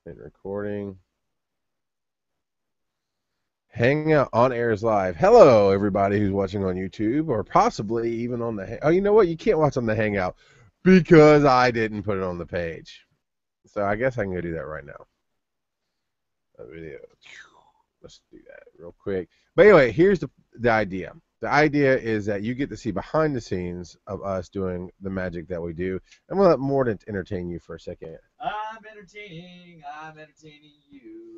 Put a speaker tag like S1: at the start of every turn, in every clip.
S1: And recording. Hangout on air is live. Hello, everybody who's watching on YouTube or possibly even on the. Oh, you know what? You can't watch on the Hangout because I didn't put it on the page. So I guess I can go do that right now. A video. Let's do that real quick. But anyway, here's the idea. The idea is that you get to see behind the scenes of us doing the magic that we do, and we'll let Mordant entertain you for a second.
S2: I'm entertaining you.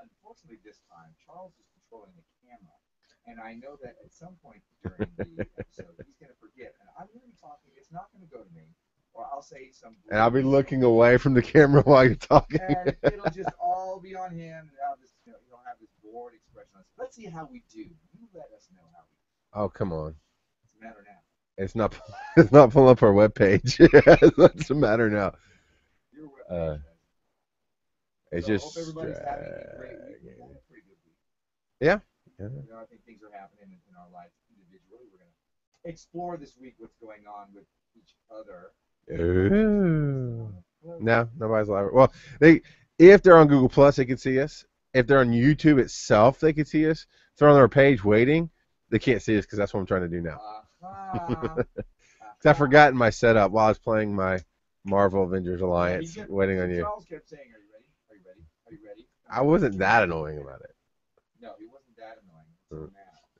S2: Unfortunately, this time, Charles is controlling the camera. And I know that at some point during the episode, he's going to forget. And I'm going to be talking. It's not going to go to me. Or I'll say some.
S1: And I'll be looking away from the camera while you're talking.
S2: And it'll just all be on him. And I'll just, you'll have this bored expression on us. Let's see how we do. You let us know how we do.
S1: Oh, come on.
S2: What's the matter now?
S1: It's not. It's not pulling up our webpage. What's the matter now?
S2: Your webpage.
S1: It's
S2: so
S1: just.
S2: I hope everybody's having a great week. We've had a pretty good week.
S1: Yeah.
S2: I think things are happening in our lives individually. We're going to explore this week what's going on with each other.
S1: Ooh. No, nobody's live. Well, if they're on Google Plus, they can see us. If they're on YouTube itself, they can see us. If they're on our page waiting, they can't see us because that's what I'm trying to do now. Because I forgot my setup while I was playing my Marvel Avengers Alliance, waiting on you.
S2: Charles kept saying, "Are you ready? Are you ready? Are you ready?"
S1: I wasn't that annoying about it.
S2: No, he wasn't that annoying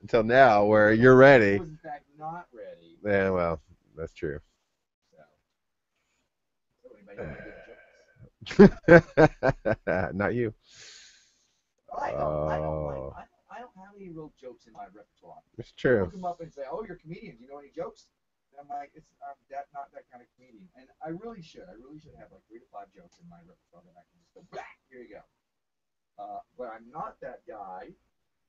S1: until now, where you're ready.
S2: He was in fact not ready.
S1: Yeah, well, that's true.
S2: So anybody have any good jokes?
S1: Not you.
S2: I don't have any real jokes in my repertoire.
S1: It's true.
S2: Look them up and say, "Oh, you're a comedian. Do you know any jokes?" And I'm like, I'm not that kind of comedian. And I really should. I really should have like 3 to 5 jokes in my repertoire that I can just go, "Back, here you go." But I'm not that guy.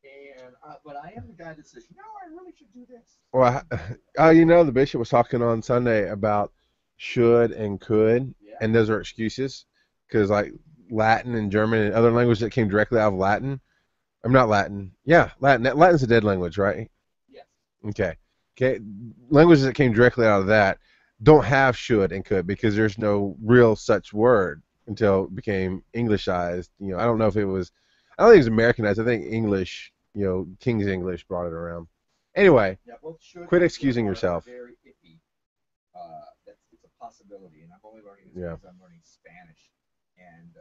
S2: And but I am the guy that says, "No, I really should do this."
S1: Well, the bishop was talking on Sunday about should and could, and those are excuses because like Latin and German and other languages that came directly out of Latin. I'm not Latin. Yeah, Latin. Latin's a dead language, right?
S2: Yes.
S1: Okay. Languages that came directly out of that don't have should and could because there's no real such word until it became Englishized. I don't know if it was. I don't think it was Americanized. I think English, King's English brought it around. Anyway, quit excusing yourself.
S2: Very iffy. It's a possibility, and I'm only learning this because I'm learning Spanish. And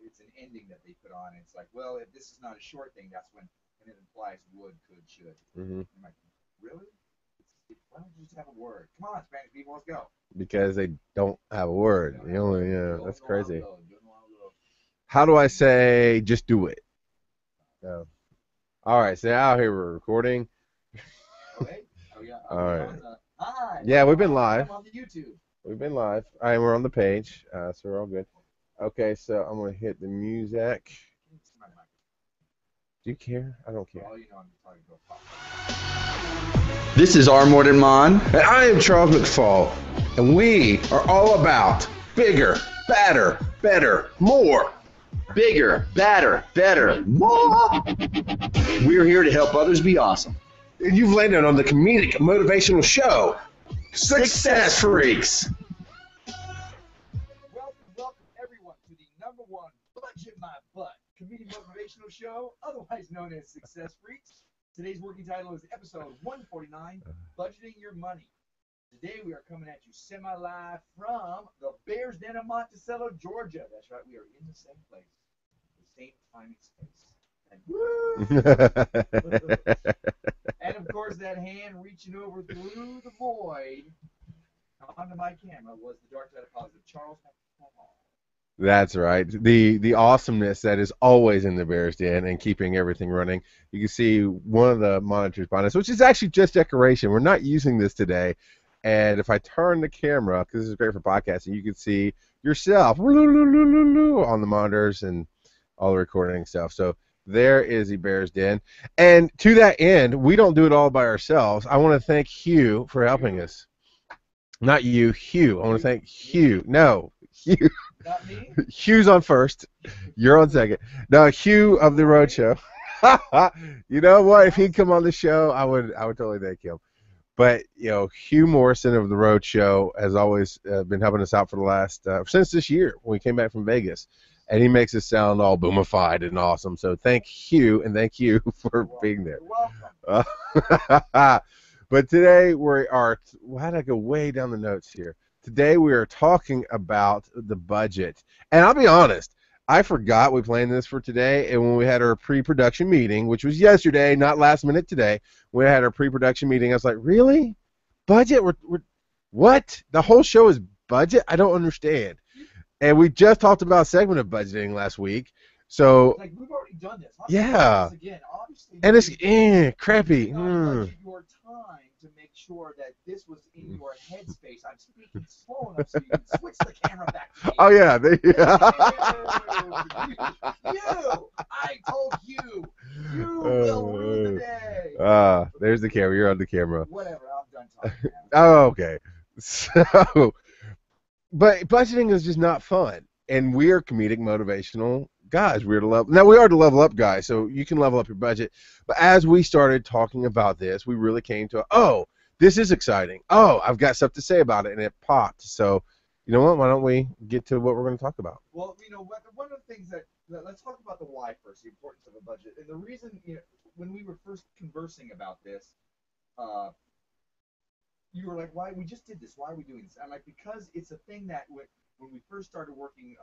S2: it's an ending that they put on. It's like, well, if this is not a short thing, that's when, and it implies would, could, should.
S1: Mm-hmm.
S2: I'm like, really? Why don't you just have a word? Come on, Spanish people, let's go.
S1: Because they don't have a word. That's crazy. How do I say just do it? No. All right, so now here we're recording.
S2: Okay. Oh, yeah.
S1: All right.
S2: Hi.
S1: Yeah, we've been live.
S2: I'm on the YouTube.
S1: We've been live. All right, we're on the page, so we're all good. Okay, so I'm going to hit the music. Do you care? I don't care.
S2: Oh, I'm talking about
S3: This is R. Morton Mon.
S1: And I am Charles McFall. And we are all about bigger, badder, better, more.
S3: Bigger, badder, better, more. We're here to help others be awesome.
S1: And you've landed on the comedic motivational show, Success Freaks.
S2: Welcome everyone to the #1 Budget My Butt comedic motivational show, otherwise known as Success Freaks. Today's working title is episode 149, Budgeting Your Money. Today we are coming at you semi-live from the Bears Den of Monticello, Georgia. That's right, we are in the same place, the same time and space. And woo! And of course, that hand reaching over through the void onto my camera was the dark side of positive, Charles McFall.
S1: That's right. The awesomeness that is always in the Bears Den and keeping everything running. You can see one of the monitors behind us, which is actually just decoration. We're not using this today. And if I turn the camera, because this is great for podcasting, you can see yourself on the monitors and all the recording stuff. So there is the Bears Den. And to that end, we don't do it all by ourselves. I want to thank Hugh for helping us. Not you, Hugh. I want to thank Hugh. No, Hugh.
S2: Not me?
S1: Hugh's on first. You're on second. No, Hugh of the Road Show. You know what? If he'd come on the show, I would totally thank him. But Hugh Morrison of the Road Show has always been helping us out for the last since this year when we came back from Vegas, and he makes us sound all boomified and awesome. So thank Hugh and thank you for being there.
S2: You're welcome.
S1: But today we are. Why did I go way down the notes here? Today we are talking about the budget, and I'll be honest. I forgot we planned this for today, and when we had our pre-production meeting, which was yesterday, not last minute today, we had our pre-production meeting. I was like, "Really? Budget? We're what? The whole show is budget? I don't understand." And we just talked about a segment of budgeting last week, so
S2: Like we've already done this.
S1: yeah,
S2: This again, obviously.
S1: and it's crappy.
S2: You did not budget your time to make sure that this was in your headspace. I'm speaking slow enough so you can switch the camera back to me.
S1: Oh yeah,
S2: I told you, you will rule the day.
S1: There's the camera. You're on the camera.
S2: Whatever, I'm done talking now.
S1: Oh, okay. So, but budgeting is just not fun, and we're comedic, motivational guys. We are the level up guys, so you can level up your budget. But as we started talking about this, we really came to, this is exciting. Oh, I've got stuff to say about it, and it popped. So, you know what? Why don't we get to what we're going to talk about?
S2: Well, one of the things let's talk about the why first, the importance of a budget, and the reason. When we were first conversing about this, you were like, "Why? We just did this. Why are we doing this?" I'm like, "Because it's a thing that when we first started working,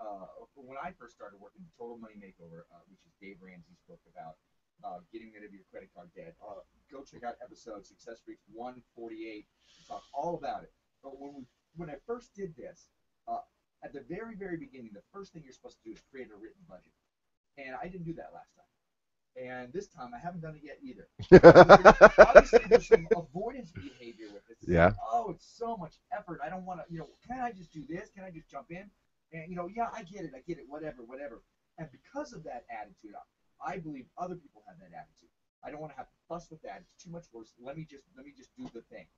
S2: when I first started working, Total Money Makeover, which is Dave Ramsey's book about getting rid of your credit card debt. Go check out episode Success Freaks 148. Talk all about it. But when I first did this, at the very very beginning, the first thing you're supposed to do is create a written budget, and I didn't do that last time. And this time I haven't done it yet either. Obviously, there's some avoidance behavior with it.
S1: Yeah.
S2: Oh, it's so much effort. I don't want to, can I just do this? Can I just jump in? And, yeah, I get it, whatever. And because of that attitude, I believe other people have that attitude. I don't want to have to fuss with that. It's too much worse. Let me just do the thing.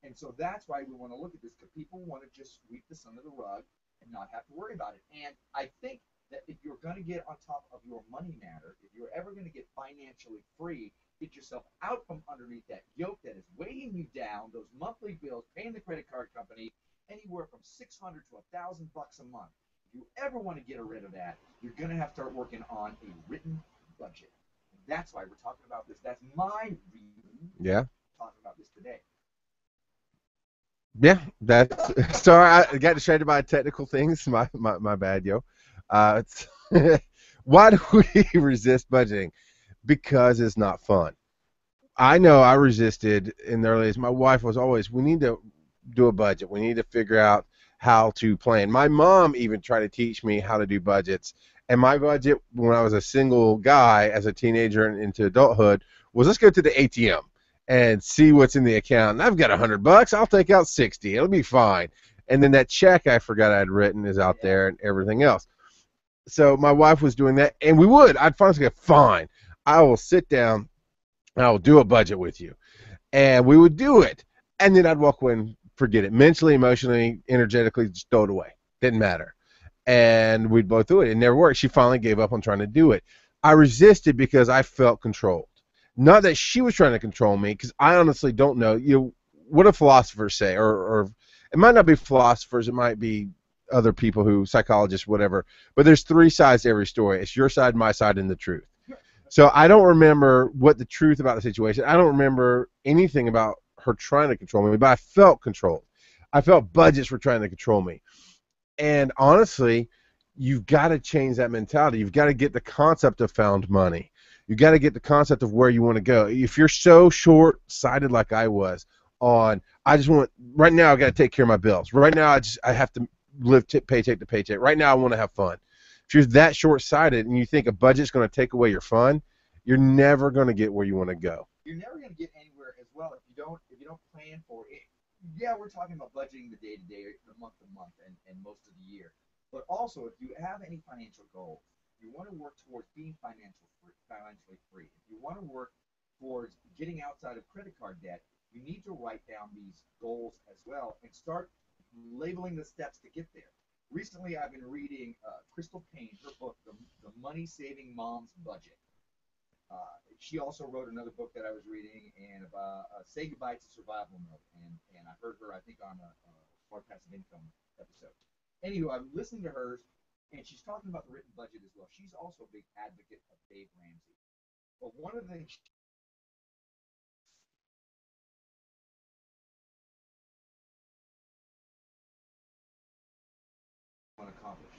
S2: And so that's why we want to look at this, because people want to just sweep this under the rug and not have to worry about it. And I think that if you're going to get on top of your money matter, if you're ever going to get financially free, get yourself out from underneath that yoke that is weighing you down, those monthly bills, paying the credit card company anywhere from $600 to $1,000 a month. If you ever want to get rid of that, you're going to have to start working on a written budget. And that's why we're talking about this. That's my reason.
S1: Yeah.
S2: Talking about this today.
S1: Yeah, that's sorry. I got distracted by technical things. My bad, yo. Why do we resist budgeting? Because it's not fun. I know I resisted in the early days. My wife was always, we need to do a budget. We need to figure out how to plan. My mom even tried to teach me how to do budgets. And my budget when I was a single guy as a teenager and into adulthood was, let's go to the ATM and see what's in the account. And I've got $100. I'll take out 60. It'll be fine. And then that check I forgot I'd written is out there and everything else. So my wife was doing that, and I'd finally go, fine, I will sit down and I will do a budget with you. And we would do it. And then I'd walk away and forget it. Mentally, emotionally, energetically, just throw it away. Didn't matter. And we'd both do it. It never worked. She finally gave up on trying to do it. I resisted because I felt controlled. Not that she was trying to control me, because I honestly don't know. What do philosophers say? Or it might not be philosophers. It might be other people psychologists, whatever. But there's three sides to every story. It's your side, my side, and the truth. So I don't remember what the truth about the situation. I don't remember anything about her trying to control me, but I felt controlled. I felt budgets were trying to control me. And honestly, you've got to change that mentality. You've got to get the concept of found money. You've got to get the concept of where you want to go. If you're so short-sighted like I was on, right now I got to take care of my bills. Right now I have to live paycheck to paycheck. Right now I want to have fun. If you're that short-sighted and you think a budget's going to take away your fun, you're never going to get where you want to go.
S2: You're never going to get anywhere as well if you don't plan for it. Yeah, we're talking about budgeting the day-to-day, the month-to-month, and most of the year. But also, if you have any financial goals, you want to work towards being financially free. If you want to work towards getting outside of credit card debt, you need to write down these goals as well and start labeling the steps to get there. Recently, I've been reading Crystal Payne, her book, The Money Saving Mom's Budget. she also wrote another book that I was reading, and about Say Goodbye to Survival Mode. And I heard her, I think, on a Smart Passive Income episode. Anywho, I'm listening to hers, and she's talking about the written budget as well. She's also a big advocate of Dave Ramsey. But one of the things want to accomplish.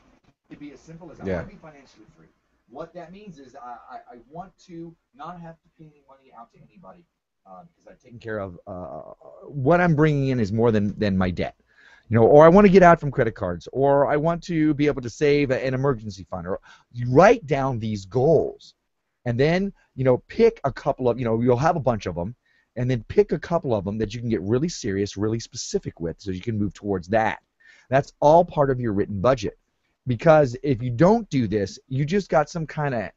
S2: It'd be as simple as I want to be financially free. What that means is I want to not have to pay any money out to anybody because I've taken care of what I'm bringing in is more than my debt. You know, or I want to get out from credit cards, or I want to be able to save an emergency fund, or you write down these goals, and then, you know, pick a couple of, you know, you'll have a bunch of them, and then pick a couple of them that you can get really serious, really specific with, so you can move towards that. That's all part of your written budget. Because if you don't do this, you just got some kind of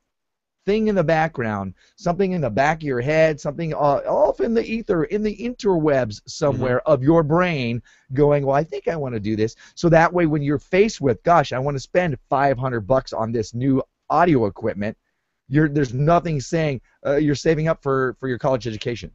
S2: thing in the background, something in the back of your head, something off in the ether, in the interwebs somewhere of your brain going, well, I think I want to do this. So that way when you're faced with, gosh, I want to spend $500 on this new audio equipment, there's nothing saying you're saving up for your college education.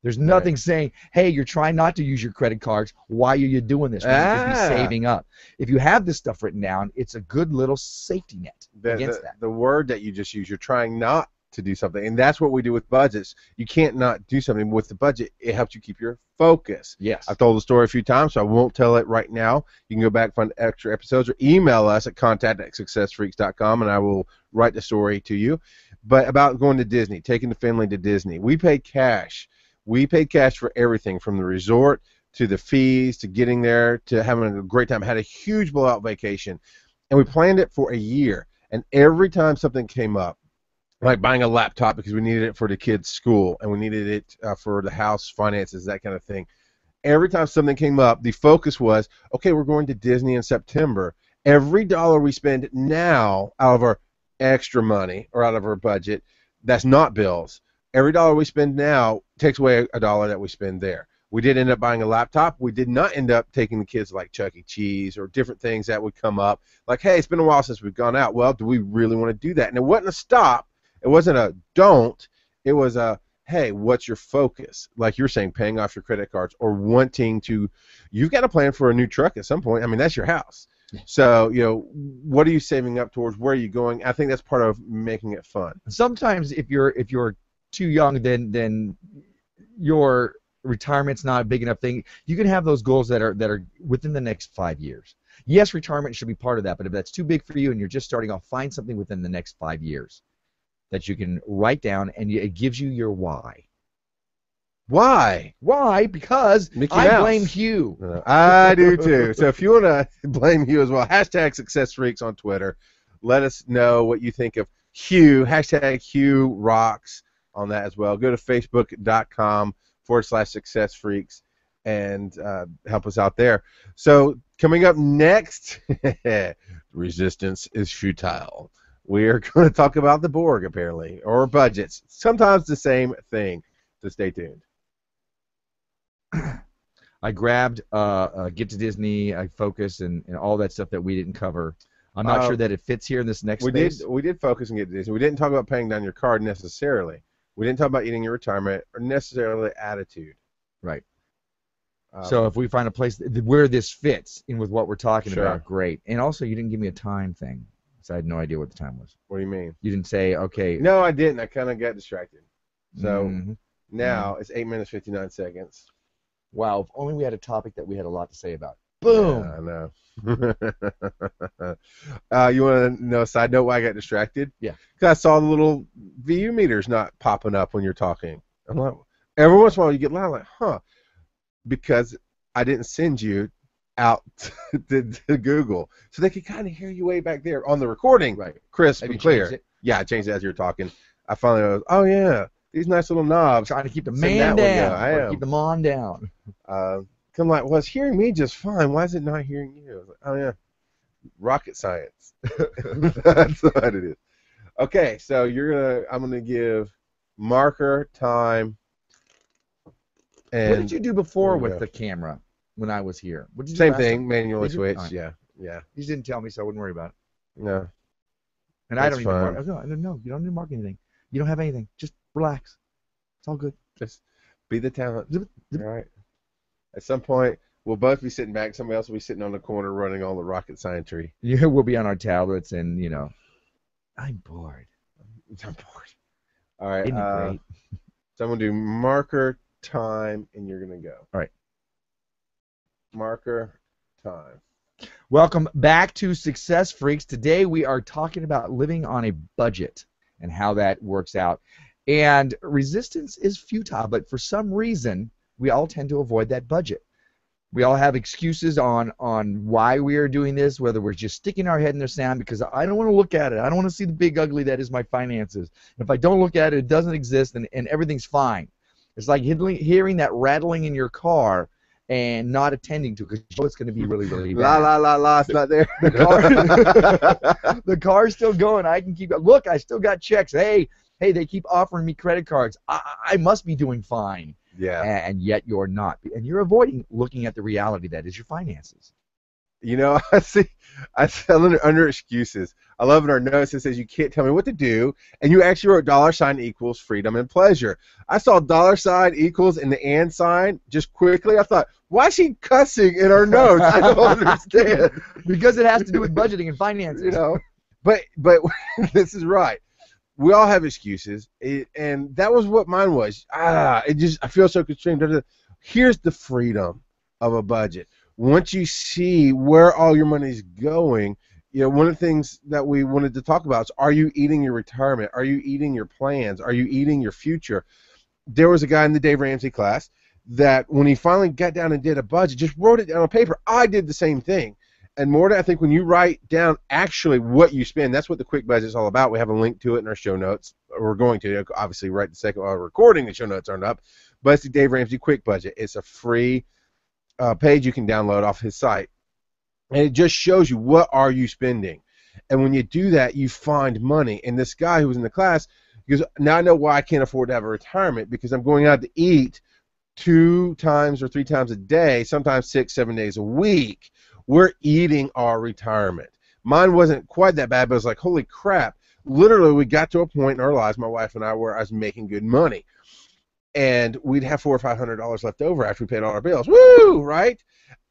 S2: There's nothing saying, hey, you're trying not to use your credit cards. Why are you doing this? When you could be saving up. If you have this stuff written down, it's a good little safety net against that.
S1: The word that you just used, you're trying not to do something. And that's what we do with budgets. You can't not do something. With the budget, it helps you keep your focus.
S2: Yes.
S1: I've told the story a few times, so I won't tell it right now. You can go back, find extra episodes, or email us at contact@successfreaks.com, and I will write the story to you. But about going to Disney, taking the family to Disney. We paid cash. We paid cash for everything, from the resort to the fees to getting there to having a great time. Had a huge blowout vacation, and we planned it for a year. And every time something came up, like buying a laptop because we needed it for the kids' school and we needed it for the house finances, that kind of thing. Every time something came up, the focus was, okay, we're going to Disney in September. Every dollar we spend now out of our extra money or out of our budget, that's not bills. Every dollar we spend now takes away a dollar that we spend there. We did end up buying a laptop. We did not end up taking the kids like Chuck E. Cheese or different things that would come up. Like, hey, it's been a while since we've gone out. Well, do we really want to do that? And it wasn't a stop. It wasn't a don't. It was a, hey, what's your focus? Like you're saying, paying off your credit cards or wanting to, you've got to plan for a new truck at some point. I mean, that's your house. So, you know, what are you saving up towards? Where are you going? I think that's part of making it fun.
S2: Sometimes if you're too young, then your retirement's not a big enough thing. You can have those goals that are within the next 5 years. Yes, retirement should be part of that, but if that's too big for you and you're just starting off, find something within the next 5 years that you can write down, and it gives you your why.
S1: Why?
S2: Why? Because I blame Hugh.
S1: I do too. So if you want to blame Hugh as well, hashtag Success Freaks on Twitter. Let us know what you think of Hugh. Hashtag Hugh rocks on that as well. Go to facebook.com/Success Freaks and help us out there. So coming up next, resistance is futile. We are going to talk about the Borg, apparently, or budgets. Sometimes the same thing. So stay tuned.
S2: I grabbed Get to Disney, I Focus, and all that stuff that we didn't cover. I'm not sure that it fits here in this next space.
S1: We did focus and Get to Disney. We didn't talk about paying down your card necessarily. We didn't talk about eating your retirement or necessarily attitude.
S2: Right. So if we find a place where this fits in with what we're talking about, great. And also, you didn't give me a time thing, so I had no idea what the time was.
S1: What do you mean?
S2: You didn't say, okay.
S1: No, I didn't. I kind of got distracted. So now it's 8 minutes, 59 seconds.
S2: Wow, if only we had a topic that we had a lot to say about. Boom!
S1: Yeah, I know. You want to know a side note why I got distracted?
S2: Yeah.
S1: Because I saw the little VU meters not popping up when you're talking. I'm like, every once in a while you get loud, like, huh? Because I didn't send you out to Google, so they could kind of hear you way back there on the recording,
S2: right?
S1: Crisp and clear. Yeah, I changed it as you were talking. I finally was, oh yeah, these nice little knobs.
S2: Trying to keep the man down. I am. Keep the mon down.
S1: I'm like, well, it's hearing me just fine. Why is it not hearing you? I was like, oh yeah, rocket science. That's what it is. Okay, so I'm gonna give marker, time, and
S2: what did you do before with the camera when I was here? What did you
S1: Same thing, manually switch. Right. Yeah. You
S2: just didn't tell me, so I wouldn't worry about it.
S1: No.
S2: And I don't even mark. No, you don't need to mark anything.
S4: You don't have anything. Just relax. It's all good.
S1: Just be the talent.
S4: Zip, zip.
S1: All right. At some point, we'll both be sitting back. Somebody else will be sitting on the corner running all the rocket scientry.
S4: Yeah, we'll be on our tablets, and I'm bored.
S1: I'm bored. All right.
S4: Isn't it great?
S1: So I'm going to do marker time, and you're going to go.
S4: All right.
S1: Marker time.
S4: Welcome back to Success Freaks. Today we are talking about living on a budget and how that works out. And resistance is futile, but for some reason, we all tend to avoid that budget. We all have excuses on why we are doing this, whether we're just sticking our head in the sand because I don't want to look at it. I don't want to see the big ugly that is my finances. And if I don't look at it, it doesn't exist, and everything's fine. It's like hearing that rattling in your car and not attending to it because you know it's going to be really, really bad.
S1: La, it's not there.
S4: The car's still going. I can keep. Look, I still got checks. Hey, they keep offering me credit cards. I must be doing fine.
S1: Yeah.
S4: And yet you're not. And you're avoiding looking at the reality that is your finances.
S1: I see under excuses. I love in our notes it says you can't tell me what to do, and you actually wrote $ equals freedom and pleasure. I saw $ equals and the and sign just quickly. I thought, why is she cussing in our notes? I don't understand.
S4: Because it has to do with budgeting and finances.
S1: But this is right. We all have excuses, and that was what mine was. I feel so constrained. Here's the freedom of a budget. Once you see where all your money's going, one of the things that we wanted to talk about is, are you eating your retirement? Are you eating your plans? Are you eating your future? There was a guy in the Dave Ramsey class that when he finally got down and did a budget, just wrote it down on paper. I did the same thing. And more than I think when you write down actually what you spend, that's what the quick budget is all about. We have a link to it in our show notes. We're going to, obviously, right the second while we're recording, the show notes aren't up. But it's the Dave Ramsey Quick Budget. It's a free page you can download off his site. And it just shows you what are you spending. And when you do that, you find money. And this guy who was in the class, because now I know why I can't afford to have a retirement, because I'm going out to eat 2 times or 3 times a day, sometimes 6, 7 days a week. We're eating our retirement. Mine wasn't quite that bad, but it was like, holy crap. Literally, we got to a point in our lives, my wife and I, where I was making good money. And we'd have $400 or $500 left over after we paid all our bills. Woo, right?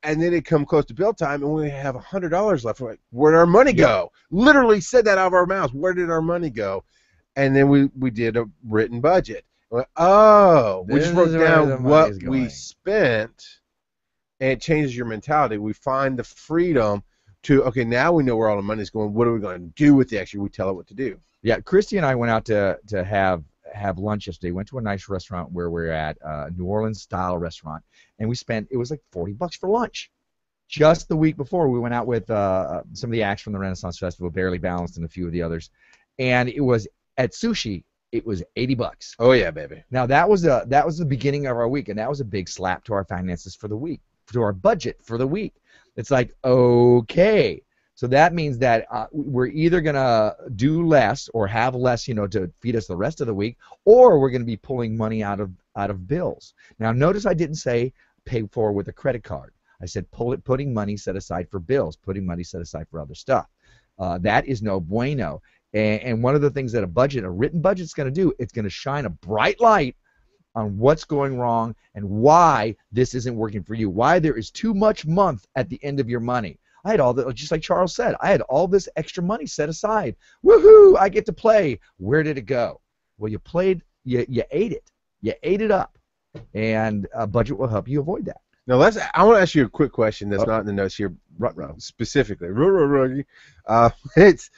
S1: And then it'd come close to bill time, and we have $100 left. We're like, where'd our money go? Literally said that out of our mouths. Where did our money go? And then we did a written budget. We're like, we just wrote down what we spent. And it changes your mentality. We find the freedom to, okay, now we know where all the money's going. What are we going to do with the extra? We tell it what to do.
S4: Yeah, Christy and I went out to have lunch yesterday. Went to a nice restaurant where we're at, a New Orleans style restaurant, and it was like $40 for lunch. Just the week before, we went out with some of the acts from the Renaissance Festival, Barely Balanced, and a few of the others, and it was at sushi. It was $80.
S1: Oh yeah, baby.
S4: Now that was the beginning of our week, and that was a big slap to our finances for the week. To our budget for the week. It's like, okay, so that means that we're either going to do less or have less, to feed us the rest of the week, or we're going to be pulling money out of bills. Now, notice I didn't say pay for with a credit card. I said putting money set aside for bills, putting money set aside for other stuff. That is no bueno. And one of the things that a written budget is going to do, it's going to shine a bright light on what's going wrong and why this isn't working for you, why there is too much month at the end of your money. I had all that, just like Charles said, I had all this extra money set aside. Woohoo, I get to play. Where did it go? Well, you played, you ate it. You ate it up. And a budget will help you avoid that.
S1: Now, I want to ask you a quick question that's not in the notes here specifically. It's,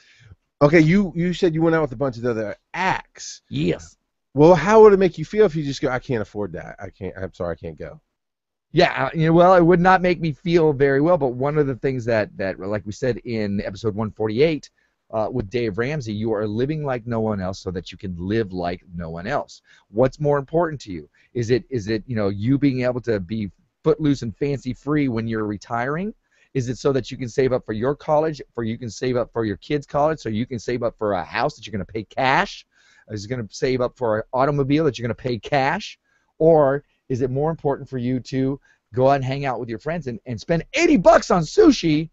S1: okay, you said you went out with a bunch of other acts.
S4: Yes.
S1: Well, how would it make you feel if you just go, I can't afford that. I'm sorry, I can't go.
S4: Yeah, well, it would not make me feel very well, but one of the things that like we said in episode 148 with Dave Ramsey, you are living like no one else so that you can live like no one else. What's more important to you? Is it you being able to be footloose and fancy free when you're retiring? Is it so that you can save up for your college, you can save up for your kids' college, so you can save up for a house that you're going to pay cash? Is it going to save up for an automobile that you're going to pay cash? Or is it more important for you to go out and hang out with your friends and spend $80 on sushi?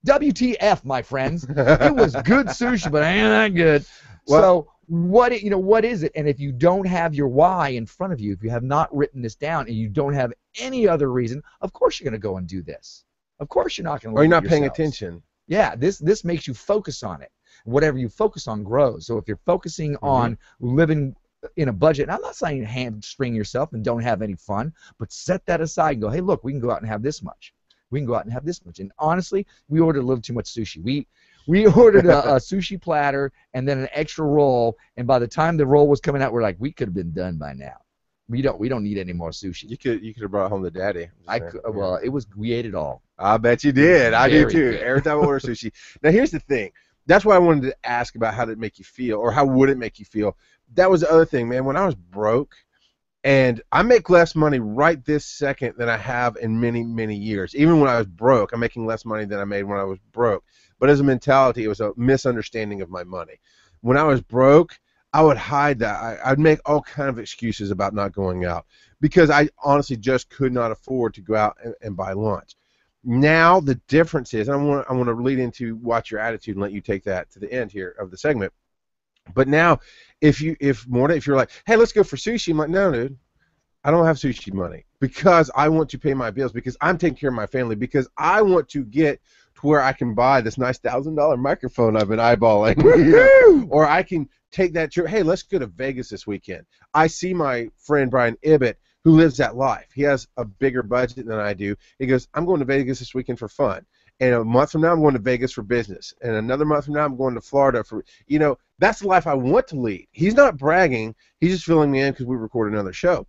S4: WTF, my friends. It was good sushi, but ain't that good. Well, so what is it? And if you don't have your why in front of you, if you have not written this down and you don't have any other reason, of course you're going to go and do this. Of course you're not going to
S1: Or you're
S4: limit
S1: not paying
S4: yourselves.
S1: attention.
S4: Yeah, this makes you focus on it. Whatever you focus on grows. So if you're focusing on living in a budget, and I'm not saying hamstring yourself and don't have any fun, but set that aside and go, hey, look, we can go out and have this much. We can go out and have this much. And honestly, we ordered a little too much sushi. We ordered a sushi platter and then an extra roll, and by the time the roll was coming out, we're like, we could have been done by now. We don't need any more sushi.
S1: You could have brought home the daddy.
S4: Well, we ate it all.
S1: I bet you did. I do
S4: Very
S1: too.
S4: good.
S1: Every time I order sushi. Now here's the thing. That's why I wanted to ask about how did it make you feel, or how would it make you feel. That was the other thing, man. When I was broke, and I make less money right this second than I have in many, many years. Even when I was broke, I'm making less money than I made when I was broke. But as a mentality, it was a misunderstanding of my money. When I was broke, I would hide that. I'd make all kind of excuses about not going out because I honestly just could not afford to go out and buy lunch. Now the difference is, and I want to lead into watch your attitude and let you take that to the end here of the segment. But now, if you're like, hey, let's go for sushi, I'm like, no, dude, I don't have sushi money because I want to pay my bills, because I'm taking care of my family, because I want to get to where I can buy this nice $1,000 microphone I've been eyeballing, or I can take that trip. Hey, let's go to Vegas this weekend. I see my friend Brian Ibbett, who lives that life. He has a bigger budget than I do. He goes, I'm going to Vegas this weekend for fun. And a month from now, I'm going to Vegas for business. And another month from now, I'm going to Florida for, that's the life I want to lead. He's not bragging. He's just filling me in because we record another show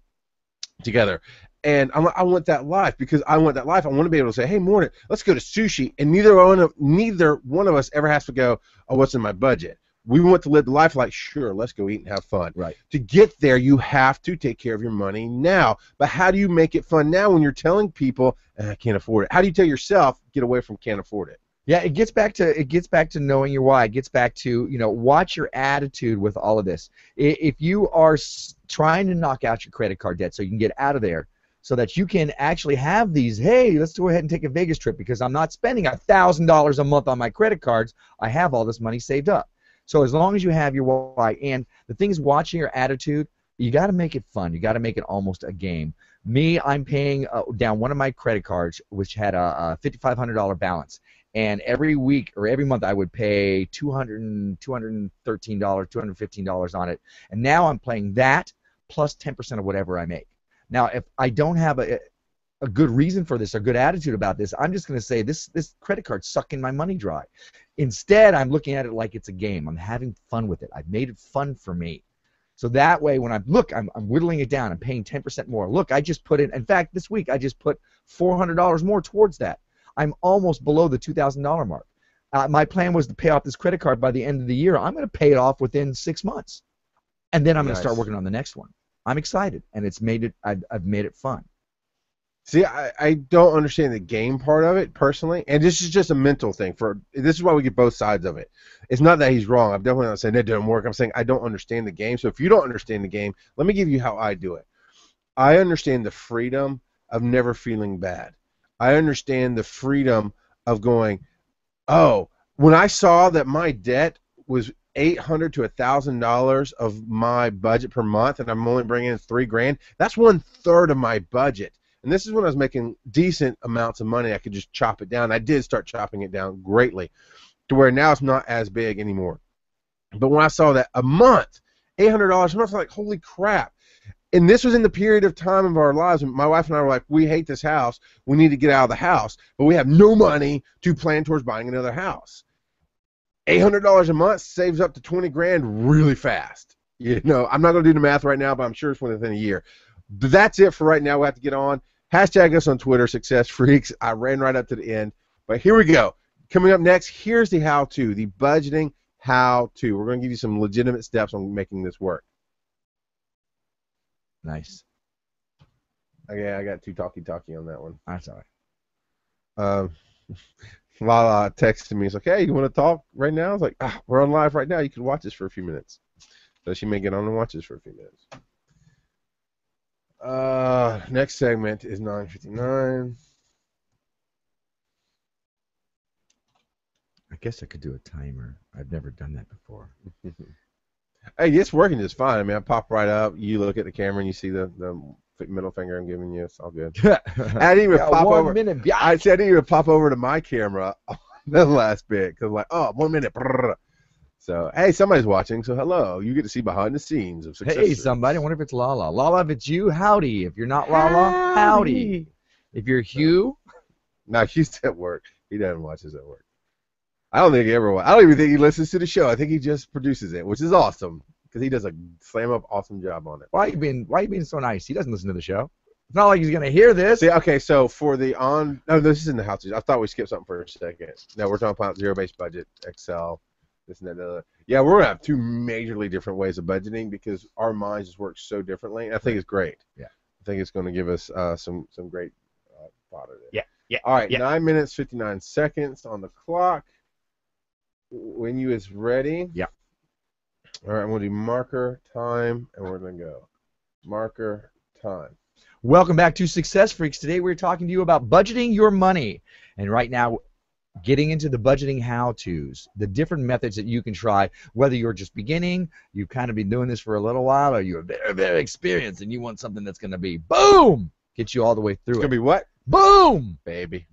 S1: together. And I want that life because I want that life. I want to be able to say, hey, morning, let's go to sushi. And neither one of us ever has to go, oh, what's in my budget? We want to live the life like, sure, let's go eat and have fun.
S4: Right.
S1: To get there, you have to take care of your money now. But how do you make it fun now when you're telling people, I can't afford it? How do you tell yourself, get away from can't afford it?
S4: Yeah, it gets back to knowing your why. It gets back to, watch your attitude with all of this. If you are trying to knock out your credit card debt so you can get out of there, so that you can actually have these, hey, let's go ahead and take a Vegas trip because I'm not spending $1,000 a month on my credit cards. I have all this money saved up. So as long as you have your why, and the thing is, watching your attitude, you got to make it fun. You got to make it almost a game. Me, I'm paying down one of my credit cards, which had a $5,500 balance. And every week or every month I would pay $213, $215 on it. And now I'm paying that plus 10% of whatever I make. Now, if I don't have a good reason for this or good attitude about this, I'm just going to say this credit card's sucking my money dry. Instead, I'm looking at it like it's a game. I'm having fun with it. I've made it fun for me. So that way, when I'm whittling it down. I'm paying 10% more. Look, I just put in fact, this week I just put $400 more towards that. I'm almost below the $2,000 mark. My plan was to pay off this credit card by the end of the year. I'm going to pay it off within 6 months. And then I'm going to start working on the next one. I'm excited, and I've made it fun.
S1: See, I don't understand the game part of it personally, and this is just a mental thing. This is why we get both sides of it. It's not that he's wrong. I'm definitely not saying that didn't work. I'm saying I don't understand the game. So if you don't understand the game, let me give you how I do it. I understand the freedom of never feeling bad. I understand the freedom of going, oh, when I saw that my debt was $800 to $1,000 of my budget per month, and I'm only bringing in $3,000, that's 1/3 of my budget. And this is when I was making decent amounts of money. I could just chop it down. I did start chopping it down greatly to where now it's not as big anymore. But when I saw that a month, $800 a month, I was like, holy crap. And this was in the period of time of our lives. My wife and I were like, we hate this house. We need to get out of the house. But we have no money to plan towards buying another house. $800 a month saves up to $20,000 really fast. I'm not going to do the math right now, but I'm sure it's within a year. But that's it for right now. We'll have to get on. Hashtag us on Twitter, Success Freaks. I ran right up to the end. But here we go. Coming up next, here's the how-to, the budgeting how-to. We're going to give you some legitimate steps on making this work.
S4: Nice.
S1: Okay, I got too talky on that one.
S4: That's all right.
S1: Lala texted me. He's like, hey, you want to talk right now? I was like, we're on live right now. You can watch this for a few minutes. So she may get on and watch this for a few minutes. Next segment is 9:59.
S4: I guess I could do a timer. I've never done that before.
S1: Hey, it's working just fine. I mean, I pop right up. You look at the camera and you see the middle finger I'm giving you. It's all good. I didn't even
S4: Yeah,
S1: pop
S4: 1
S1: over.
S4: minute.
S1: I said I didn't even pop over to my camera on the last bit because like, oh, 1 minute. Brrr. So hey, somebody's watching. So hello, you get to see behind the scenes of Success
S4: Hey,
S1: Streets.
S4: somebody. I wonder if it's Lala. Lala, if it's you, howdy. If you're not Lala, howdy. If you're Hugh,
S1: Now he's at work. He doesn't watch this at work. I don't think he ever. I don't even think he listens to the show. I think he just produces it, which is awesome because he does a slam up awesome job on it.
S4: why are you being so nice? He doesn't listen to the show. It's not like he's gonna hear this.
S1: See, okay, so for the no, this is in the how-tos. I thought we skipped something for a second. No, we're talking about zero-based budget, Excel, this and that. And the other. Yeah, we're gonna have two majorly different ways of budgeting because our minds just work so differently. And I think it's great.
S4: Yeah,
S1: I think it's going to give us some great fodder there.
S4: Yeah, yeah.
S1: All right,
S4: yeah.
S1: 9 minutes 59 seconds on the clock. When you is ready.
S4: Yeah.
S1: All right, I'm going to do marker time, and we're going to go marker time.
S4: Welcome back to Success Freaks. Today we're talking to you about budgeting your money. And right now, getting into the budgeting how-tos, the different methods that you can try, whether you're just beginning, you've kind of been doing this for a little while, or you're very, very experienced and you want something that's going to be, boom, get you all the way through
S1: It's
S4: it.
S1: going to be what?
S4: Boom, baby.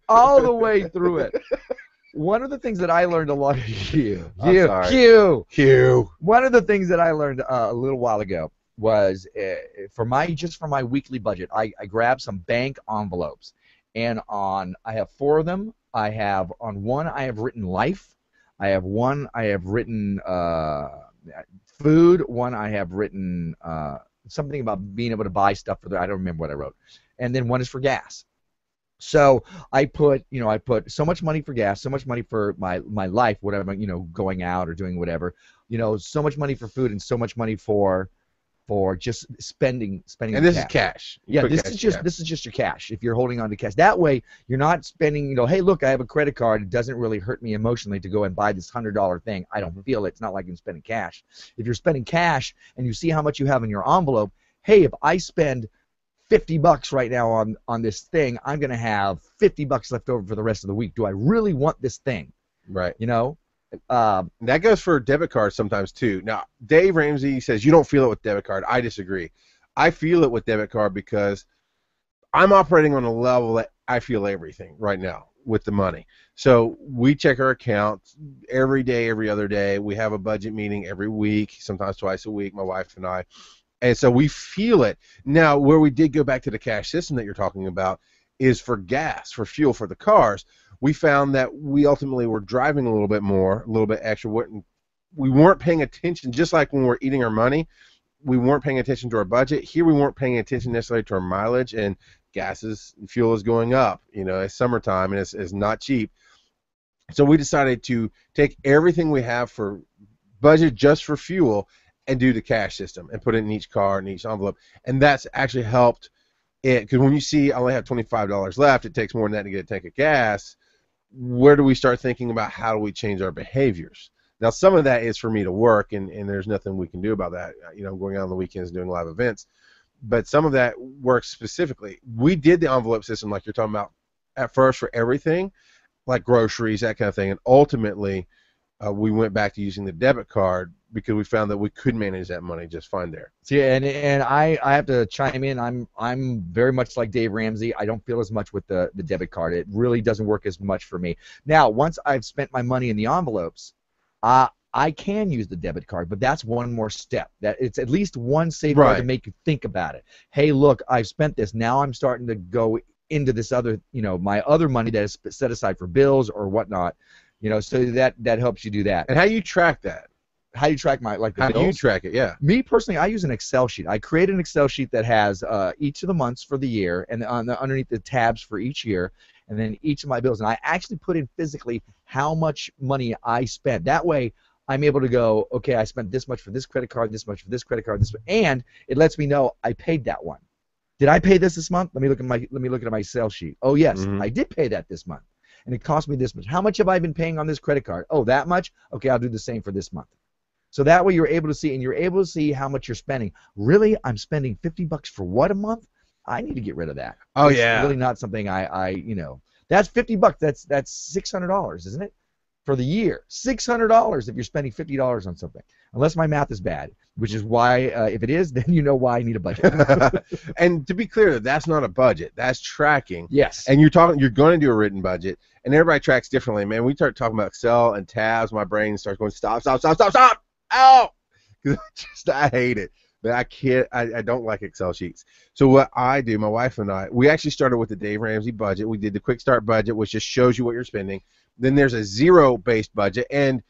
S4: All the way through it. One of the things that I learned a lot Hugh. One of the things that I learned a little while ago was for my weekly budget, I grabbed some bank envelopes, and I have 4 of them. On one I have written life. I have written food. One I have written something about being able to buy stuff for I don't remember what I wrote, and then one is for gas. So I put so much money for gas, so much money for my life, whatever, going out or doing whatever, so much money for food and so much money for just spending.
S1: And this is cash.
S4: Yeah, this is just your cash. If you're holding on to cash, that way you're not spending. Hey, look, I have a credit card. It doesn't really hurt me emotionally to go and buy this $100 thing. I don't feel it. It's not like I'm spending cash. If you're spending cash and you see how much you have in your envelope, hey, if I spend $50 right now on this thing, I'm gonna have $50 left over for the rest of the week. Do I really want this thing?
S1: Right. That goes for debit cards sometimes too. Now, Dave Ramsey says you don't feel it with debit card. I disagree. I feel it with debit card because I'm operating on a level that I feel everything right now with the money. So we check our account every day, every other day. We have a budget meeting every week, sometimes twice a week, my wife and I. And so we feel it. Now, where we did go back to the cash system that you're talking about is for gas, for fuel for the cars. We found that we ultimately were driving a little bit more, a little bit extra. We weren't paying attention, just like when we're eating our money, we weren't paying attention to our budget. Here we weren't paying attention necessarily to our mileage, and fuel is going up. It's summertime, and it's not cheap. So we decided to take everything we have for budget just for fuel and do the cash system and put it in each card, in each envelope. And that's actually helped it, because when you see I only have $25 left, it takes more than that to get a tank of gas. Where do we start thinking about how do we change our behaviors? Now, some of that is for me to work, and there's nothing we can do about that. Going out on the weekends doing live events. But some of that works specifically. We did the envelope system like you're talking about at first for everything, like groceries, that kind of thing. And ultimately, we went back to using the debit card because we found that we could manage that money just fine there.
S4: See, and I have to chime in. I'm very much like Dave Ramsey. I don't feel as much with the debit card. It really doesn't work as much for me. Now, once I've spent my money in the envelopes, I can use the debit card, but that's one more step. That it's at least one safeguard to make you think about it. Hey, look, I've spent this. Now I'm starting to go into this other, my other money that is set aside for bills or whatnot. So that helps you do that.
S1: And how do you track that?
S4: How do you track the bills?
S1: How do you track it? Yeah.
S4: Me personally, I use an Excel sheet. I create an Excel sheet that has each of the months for the year, and underneath the tabs for each year, and then each of my bills. And I actually put in physically how much money I spent. That way, I'm able to go, okay, I spent this much for this credit card, this much for this credit card, and it lets me know I paid that one. Did I pay this month? Let me look at my Excel sheet. Oh yes, I did pay that this month, and it cost me this much. How much have I been paying on this credit card? Oh, that much? Okay, I'll do the same for this month. So that way you're able to see, and you're able to see how much you're spending. Really, I'm spending $50 for what a month? I need to get rid of that.
S1: Oh,
S4: it's
S1: yeah.
S4: really not something that's $50. That's $600, isn't it? for the year. $600 if you're spending $50 on something, unless my math is bad, which is why if it is, then you know why I need a budget.
S1: And to be clear, that's not a budget. That's tracking.
S4: Yes.
S1: And you're going to do a written budget, and everybody tracks differently. Man, we start talking about Excel and tabs, my brain starts going stop. Ow! Because I hate it. But I don't like Excel sheets. So what I do, my wife and I, we actually started with the Dave Ramsey budget. We did the quick start budget, which just shows you what you're spending. Then there's a zero-based budget, and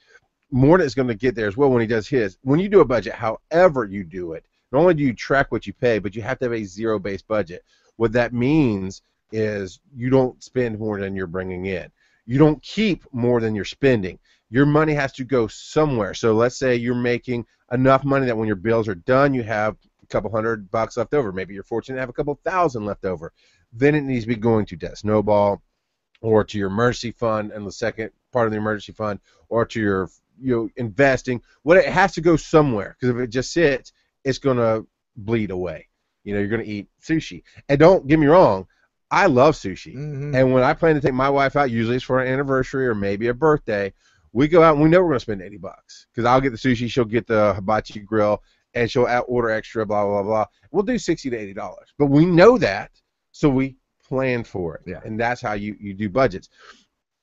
S1: Morton is going to get there as well when he does his. When you do a budget, however you do it, not only do you track what you pay, but you have to have a zero-based budget. What that means is you don't spend more than you're bringing in. You don't keep more than you're spending. Your money has to go somewhere. So let's say you're making enough money that when your bills are done, you have a couple $100 left over. Maybe you're fortunate to have a couple thousand left over. Then it needs to be going to Debt Snowball or to your emergency fund and the second part of the emergency fund or to your investing. It has to go somewhere, because if it just sits, it's going to bleed away. You're going to eat sushi. And don't get me wrong, I love sushi.
S4: Mm-hmm.
S1: And when I plan to take my wife out, usually it's for an anniversary or maybe a birthday, we go out and we know we're going to spend $80 because I'll get the sushi, she'll get the hibachi grill, and she'll order extra, blah, blah, blah. We'll do $60 to $80. But we know that, so we plan for it.
S4: Yeah.
S1: And that's how you do budgets.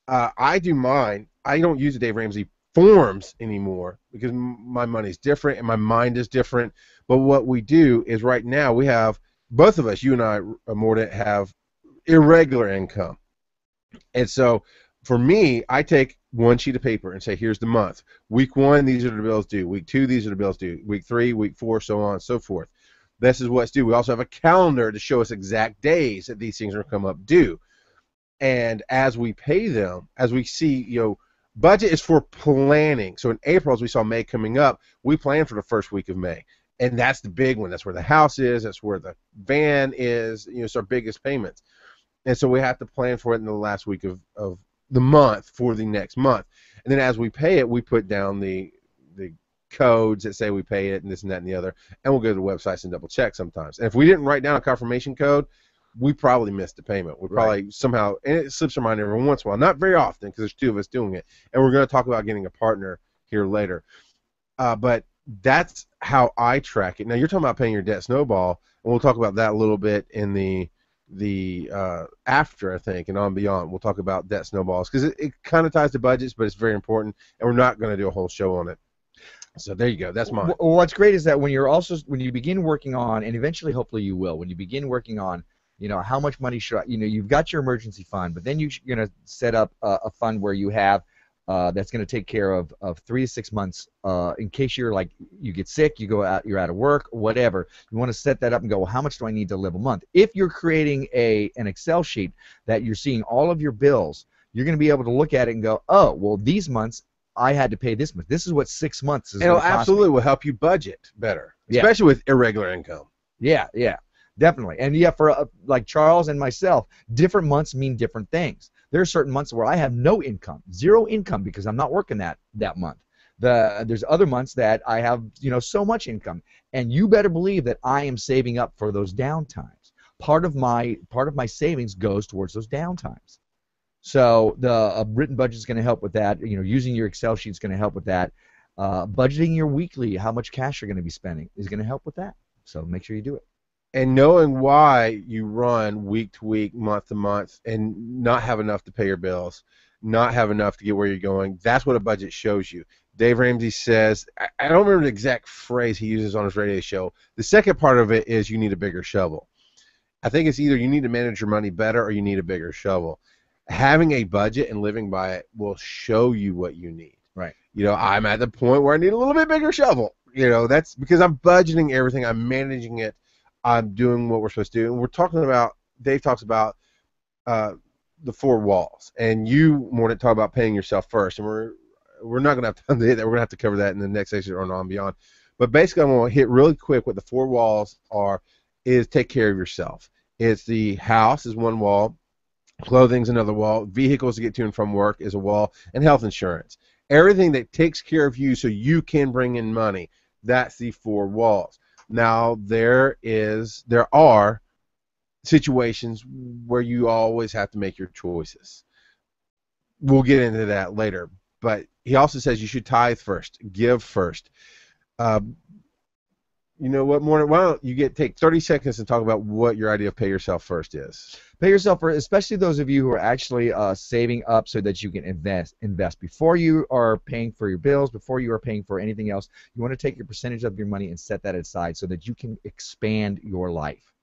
S1: I do mine. I don't use the Dave Ramsey forms anymore because my money's different and my mind is different. But what we do is right now we have, both of us, you and I, Morton, have irregular income. And so for me, I take one sheet of paper and say, here's the month. Week 1, these are the bills due. Week 2, these are the bills due. Week 3, week 4, so on and so forth. This is what's due. We also have a calendar to show us exact days that these things are going to come up due. And as we pay them, as we see, budget is for planning. So in April, as we saw May coming up, we plan for the first week of May. And that's the big one. That's where the house is. That's where the van is. It's our biggest payments. And so we have to plan for it in the last week of the month for the next month. And then as we pay it, we put down the codes that say we pay it and this and that and the other. And we'll go to the websites and double check sometimes. And if we didn't write down a confirmation code, we probably missed the payment. We probably somehow, and it slips our mind every once in a while. Not very often because there's 2 of us doing it. And we're going to talk about getting a partner here later. But that's how I track it. Now, you're talking about paying your debt snowball, and we'll talk about that a little bit in the after, I think, and on beyond. We'll talk about debt snowballs because it kind of ties to budgets, but it's very important, and we're not going to do a whole show on it. So there you go. That's mine.
S4: Well, what's great is that when you begin working on, and eventually, hopefully, you will, when you begin working on, how much money should I, you've got your emergency fund, but then you're going to set up a fund where you have that's going to take care of 3 to 6 months in case you get sick, you're out of work, whatever. You want to set that up and go, well, how much do I need to live a month? If you're creating an Excel sheet that you're seeing all of your bills, you're going to be able to look at it and go, oh, well, these months I had to pay this much. This is what 6 months is.
S1: It'll absolutely will help you budget better, especially with irregular income.
S4: Yeah, definitely. And for like Charles and myself, different months mean different things. There are certain months where I have no income, 0 income, because I'm not working that month. There's other months that I have, so much income, and you better believe that I am saving up for those downtimes. Part of my savings goes towards those downtimes. So the written budget is going to help with that. Using your Excel sheet is going to help with that. Budgeting your weekly, how much cash you're going to be spending, is going to help with that. So make sure you do it.
S1: And knowing why you run week to week, month to month, and not have enough to pay your bills, not have enough to get where you're going, that's what a budget shows you. Dave Ramsey says, I don't remember the exact phrase he uses on his radio show. The second part of it is you need a bigger shovel. I think it's either you need to manage your money better or you need a bigger shovel. Having a budget and living by it will show you what you need.
S4: Right.
S1: I'm at the point where I need a little bit bigger shovel. That's because I'm budgeting everything. I'm managing it. I'm doing what we're supposed to do. And we're talking about, Dave talks about the 4 walls. And you more to talk about paying yourself first. And we're not going to have time to hit that. We're going to have to cover that in the next section or on beyond. But basically, I'm going to hit really quick what the 4 walls are, is take care of yourself. It's the house is one wall. Clothing's another wall. Vehicles to get to and from work is a wall. And health insurance. Everything that takes care of you so you can bring in money. That's the 4 walls. Now, there are situations where you always have to make your choices. We'll get into that later. but he also says you should tithe first, give first. Uh, you know what, Morning? Why don't you take 30 seconds and talk about what your idea of pay yourself first is?
S4: Pay yourself first, especially those of you who are actually saving up so that you can invest. Before you are paying for your bills, before you are paying for anything else, you want to take your percentage of your money and set that aside so that you can expand your life.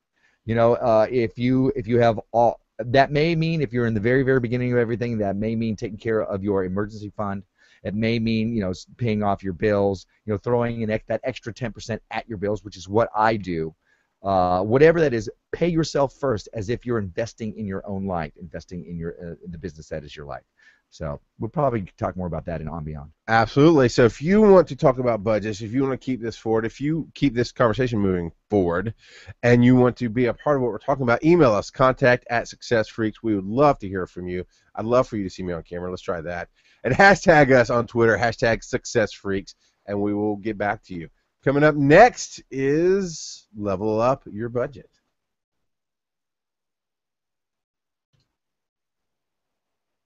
S4: You know, if you have all, that may mean if you're in the very, very beginning of everything, that may mean taking care of your emergency fund. It may mean, you know, paying off your bills, you know, throwing in that extra 10% at your bills, which is what I do. Whatever that is, pay yourself first as if you're investing in your own life, investing in in the business that is your life. So we'll probably talk more about that in On Beyond.
S1: Absolutely. So if you want to talk about budgets, if you want to keep this forward, if you keep this conversation moving forward, and you want to be a part of what we're talking about, email us, contact@SuccessFreaks. We would love to hear from you. I'd love for you to see me on camera. Let's try that. And hashtag us on Twitter, #SuccessFreaks, and we will get back to you. Coming up next is Level Up Your Budget.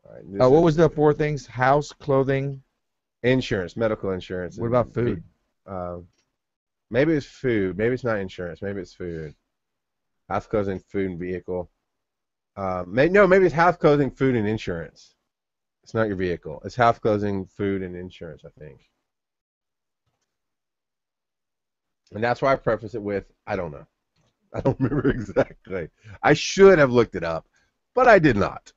S1: All right,
S4: What was the 4 things? House, clothing,
S1: insurance, medical insurance.
S4: What about food?
S1: Maybe it's food. Maybe it's not insurance. Maybe it's food. House, clothing, food, and vehicle. Maybe it's house, clothing, food, and insurance. It's not your vehicle. It's house, clothing, food, and insurance, I think. And that's why I preface it with, I don't know. I don't remember exactly. I should have looked it up, but I did not.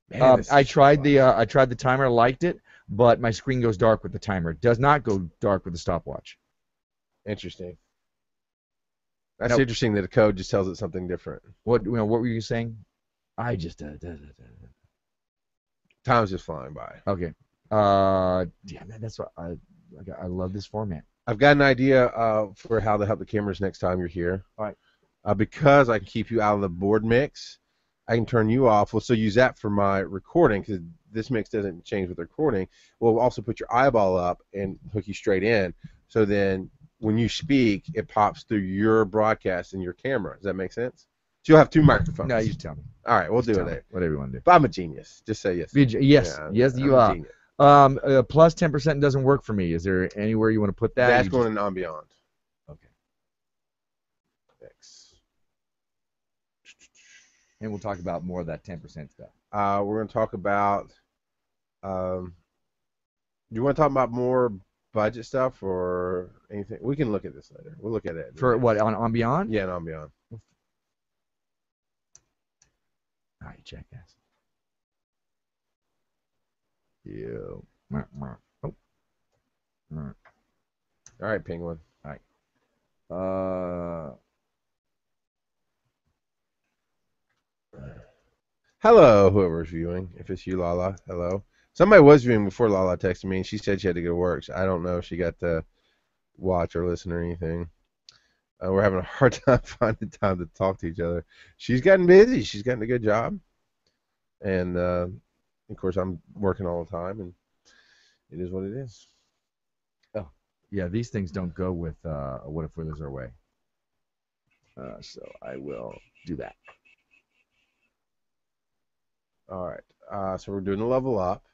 S1: Man,
S4: I tried the timer, liked it, but my screen goes dark with the timer. It does not go dark with the stopwatch.
S1: Interesting. That's interesting that the code just tells it something different.
S4: What were you saying? I just
S1: Time's just flying by.
S4: Okay. Yeah, man, that's what I love this format.
S1: I've got an idea for how to help the cameras next time you're here.
S4: All right.
S1: Because I can keep you out of the board mix, I can turn you off. We'll still use that for my recording because this mix doesn't change with the recording. We'll also put your eyeball up and hook you straight in. So then when you speak, it pops through your broadcast and your camera. Does that make sense? So you'll have 2 microphones.
S4: No, you just tell me.
S1: All right, we'll do it.
S4: Whatever you want to do.
S1: But I'm a genius. Just say yes.
S4: Yes,
S1: Yeah,
S4: yes, you
S1: I'm
S4: are. Plus 10% doesn't work for me. Is there anywhere you want to put that?
S1: That's going in On Beyond.
S4: Okay.
S1: Thanks.
S4: And we'll talk about more of that 10% stuff.
S1: We're going to talk about. Do you want to talk about more budget stuff or anything? We can look at this later. We'll look at it.
S4: For what, on Beyond?
S1: Yeah, On Beyond.
S4: All right, jackass.
S1: Yeah.
S4: Oh.
S1: All right, Penguin.
S4: All right.
S1: Hello, whoever's viewing. If it's you, Lala, hello. Somebody was viewing before Lala texted me, and she said she had to go to work. So I don't know if she got to watch or listen or anything. We're having a hard time finding time to talk to each other. She's gotten busy. She's gotten a good job. And, of course, I'm working all the time, and it is what it is.
S4: Oh, yeah, these things don't go with What If We Lose Our Way. So I will do that.
S1: All right. So we're doing the level up.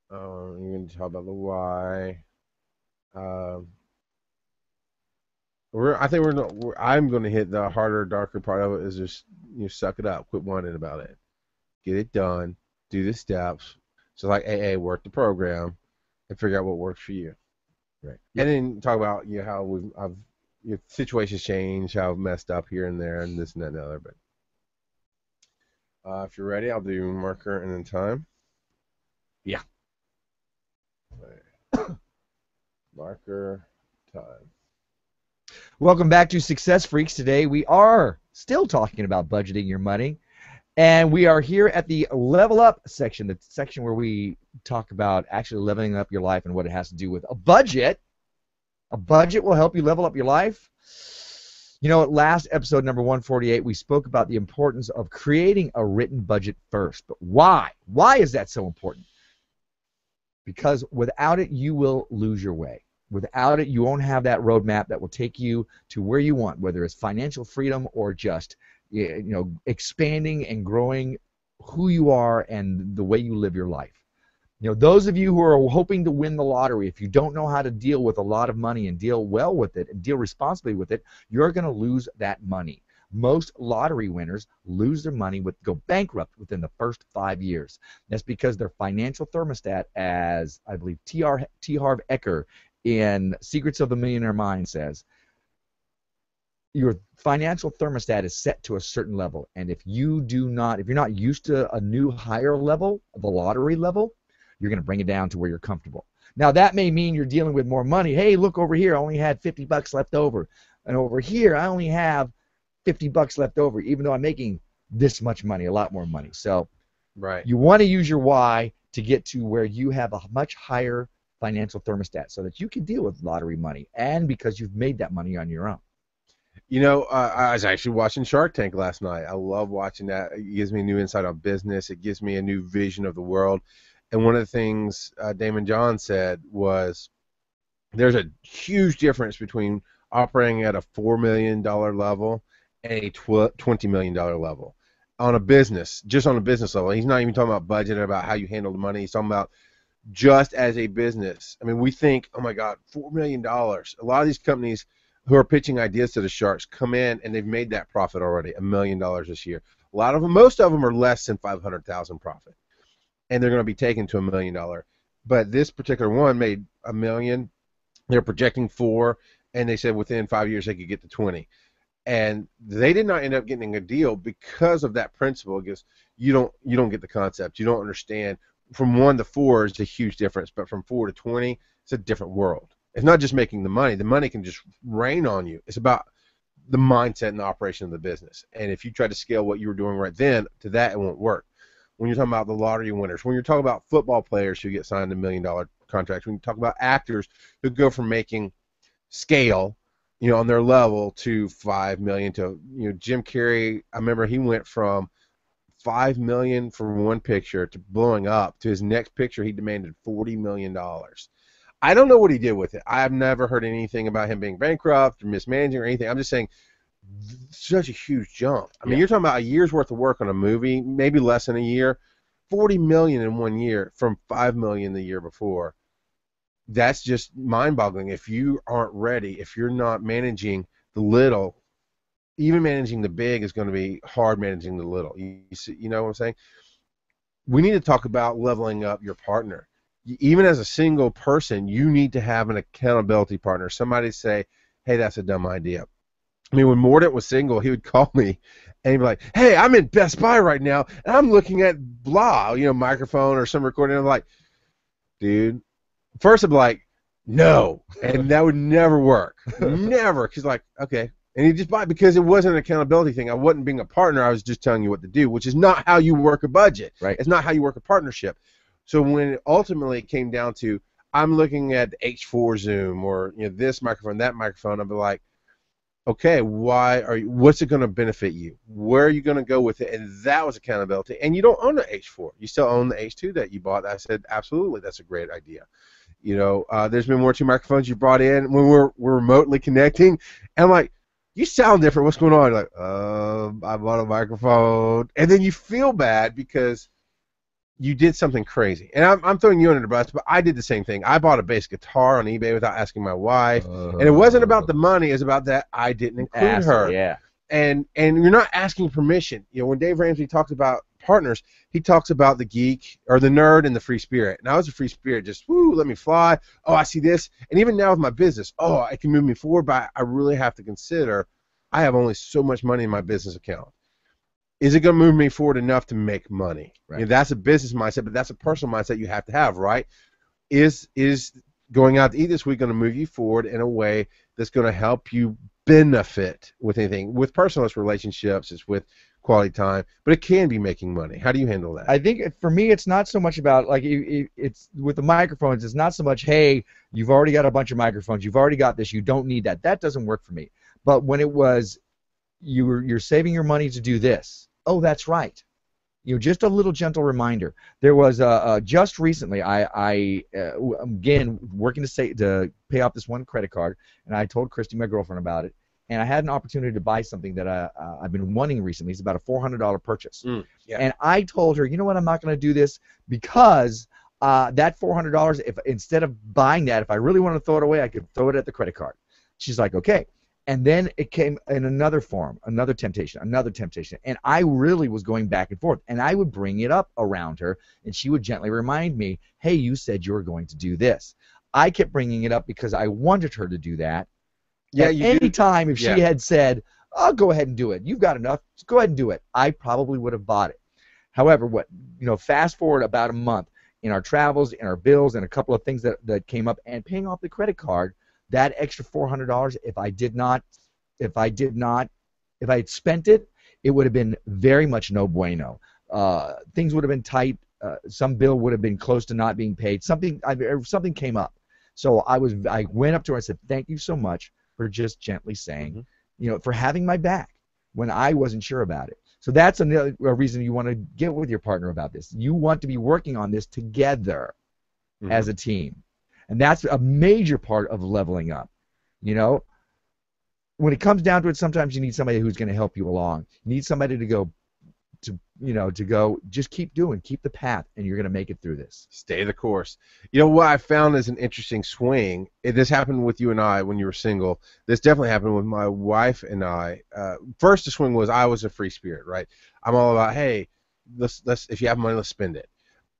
S1: You're going to talk about the why. I'm going to hit the harder, darker part of it. Is just suck it up, quit whining about it, get it done, do the steps. So like AA, work the program, and figure out what works for you.
S4: Right.
S1: And then talk about how situations change, how I've messed up here and there, and this and that and the other. But if you're ready, I'll do marker and then time.
S4: Yeah.
S1: Marker, time.
S4: Welcome back to Success Freaks. Today we are still talking about budgeting your money, and we are here at the Level Up section, the section where we talk about actually leveling up your life and what it has to do with a budget. A budget will help you level up your life. You know, at last episode number 148, we spoke about the importance of creating a written budget first. But why? Why is that so important? Because without it, you will lose your way. Without it, you won't have that roadmap that will take you to where you want, whether it's financial freedom or just expanding and growing who you are and the way you live your life. Those of you who are hoping to win the lottery, if you don't know how to deal with a lot of money and deal well with it and deal responsibly with it, you're going to lose that money. Most lottery winners lose their money, go bankrupt within the first 5 years. That's because their financial thermostat, as I believe T. Harv Eker in Secrets of the Millionaire Mind says, your financial thermostat is set to a certain level, and if you're not used to a new higher level, the lottery level, you're going to bring it down to where you're comfortable. Now that may mean you're dealing with more money. Hey, look over here, I only had $50 left over, and over here I only have $50 left over, even though I'm making this much money, a lot more money. So
S1: Right.
S4: you want to use your why to get to where you have a much higher financial thermostat so that you can deal with lottery money, and because you've made that money on your own.
S1: I was actually watching Shark Tank last night. I love watching that. It gives me a new insight on business. It gives me a new vision of the world. And one of the things Damon John said was there's a huge difference between operating at a $4 million level and a $20 million level on a business, just on a business level. He's not even talking about budget, about how you handle the money. He's talking about just as a business. I mean, we think, oh my God, $4 million. A lot of these companies who are pitching ideas to the sharks come in and they've made that profit already, $1 million this year. A lot of them, most of them are less than 500,000 profit, and they're going to be taken to $1 million. But this particular one made $1 million. They're projecting 4, and they said within 5 years they could get to 20. And they did not end up getting a deal because of that principle. Because you don't get the concept. You don't understand. From 1 to 4 is a huge difference, but from 4 to 20, it's a different world. It's not just making the money. The money can just rain on you. It's about the mindset and the operation of the business. And if you try to scale what you were doing right then to that, it won't work. When you're talking about the lottery winners, when you're talking about football players who get signed to $1 million contracts, when you talk about actors who go from making scale, on their level to 5 million to, Jim Carrey, I remember he went from 5 million for one picture to blowing up to his next picture he demanded $40 million. I don't know what he did with it. I've never heard anything about him being bankrupt or mismanaging or anything. I'm just saying such a huge jump. I mean, you're talking about a year's worth of work on a movie, maybe less than a year, 40 million in 1 year from 5 million the year before. That's just mind-boggling. If you aren't ready, if you're not managing the little, even managing the big is going to be hard managing the little. You see, you know what I'm saying? We need to talk about leveling up your partner. Even as a single person, you need to have an accountability partner. Somebody say, hey, that's a dumb idea. I mean, when Mordant was single, he would call me and he'd be like, hey, I'm in Best Buy right now, and I'm looking at blah, microphone or some recording. I'm like, dude, first I'm like, no, and that would never work. Never. Because like, okay. And he just bought, because it wasn't an accountability thing. I wasn't being a partner. I was just telling you what to do, which is not how you work a budget.
S4: Right.
S1: It's not how you work a partnership. So when it ultimately came down to, I'm looking at the H4 Zoom or this microphone, that microphone, I'd be like, okay, what's it going to benefit you? Where are you going to go with it? And that was accountability. And you don't own the H4. You still own the H2 that you bought. I said, absolutely, that's a great idea. There's been 1 or 2 microphones you brought in when we're remotely connecting. And I'm like, you sound different. What's going on? You're like, I bought a microphone. And then you feel bad because you did something crazy. And I'm throwing you under the bus, but I did the same thing. I bought a bass guitar on eBay without asking my wife. And it wasn't about the money. It was about that I didn't include her.
S4: Yeah.
S1: And you're not asking permission. When Dave Ramsey talks about partners, he talks about the geek or the nerd and the free spirit. And I was a free spirit, just, let me fly. Oh, I see this. And even now with my business, it can move me forward, but I really have to consider I have only so much money in my business account. Is it going to move me forward enough to make money?
S4: Right.
S1: That's a business mindset, but that's a personal mindset you have to have, right? Is going out to eat this week going to move you forward in a way that's going to help you benefit with anything? With personal relationships, it's with quality time, but it can be making money. How do you handle that?
S4: I think for me, it's not so much about, like, it's with the microphones, it's not so much, hey, you've already got a bunch of microphones, you've already got this, you don't need that. That doesn't work for me. But when it was, you're saving your money to do this, oh, that's right. Just a little gentle reminder. There was just recently, again working to pay off this one credit card, and I told Christy, my girlfriend, about it, and I had an opportunity to buy something that I've been wanting recently. It's about a $400 purchase,
S1: Yeah.
S4: and I told her, you know what, I'm not going to do this because that $400, if instead of buying that, if I really want to throw it away, I could throw it at the credit card. She's like, okay. And then it came in another form, another temptation, and I really was going back and forth, and I would bring it up around her, and she would gently remind me, hey, you said you were going to do this. I kept bringing it up because I wanted her to do that.
S1: Yeah,
S4: At any time, if she had said, "I'll go ahead and do it. You've got enough. Just go ahead and do it," I probably would have bought it. However, fast forward about a month in our travels, in our bills, and a couple of things that came up, and paying off the credit card, that extra $400, if I had spent it, it would have been very much no bueno. Things would have been tight. Some bill would have been close to not being paid. Something came up. So I went up to her and said, thank you so much for just gently saying, for having my back when I wasn't sure about it. So that's another reason you want to get with your partner about this. You want to be working on this together as a team. And that's a major part of leveling up. When it comes down to it, sometimes you need somebody who's going to help you along. You need somebody to go, just keep the path, and you're going to make it through this.
S1: Stay the course. What I found is an interesting swing. This happened with you and I when you were single. This definitely happened with my wife and I. First, the swing was I was a free spirit, right? I'm all about, hey, let's if you have money, let's spend it.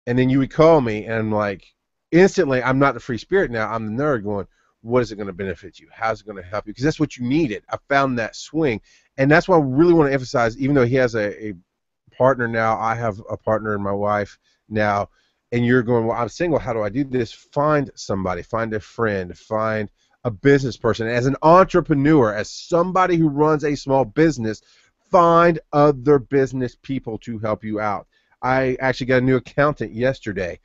S1: And then you would call me, and I'm like, instantly, I'm not the free spirit now. I'm the nerd going, what is it going to benefit you? How's it going to help you? Because that's what you needed. I found that swing. And that's why I really want to emphasize, even though he has a partner now, I have a partner in my wife now, and you're going, well, I'm single. How do I do this? Find somebody. Find a friend. Find a business person. As an entrepreneur, as somebody who runs a small business, find other business people to help you out. I actually got a new accountant yesterday,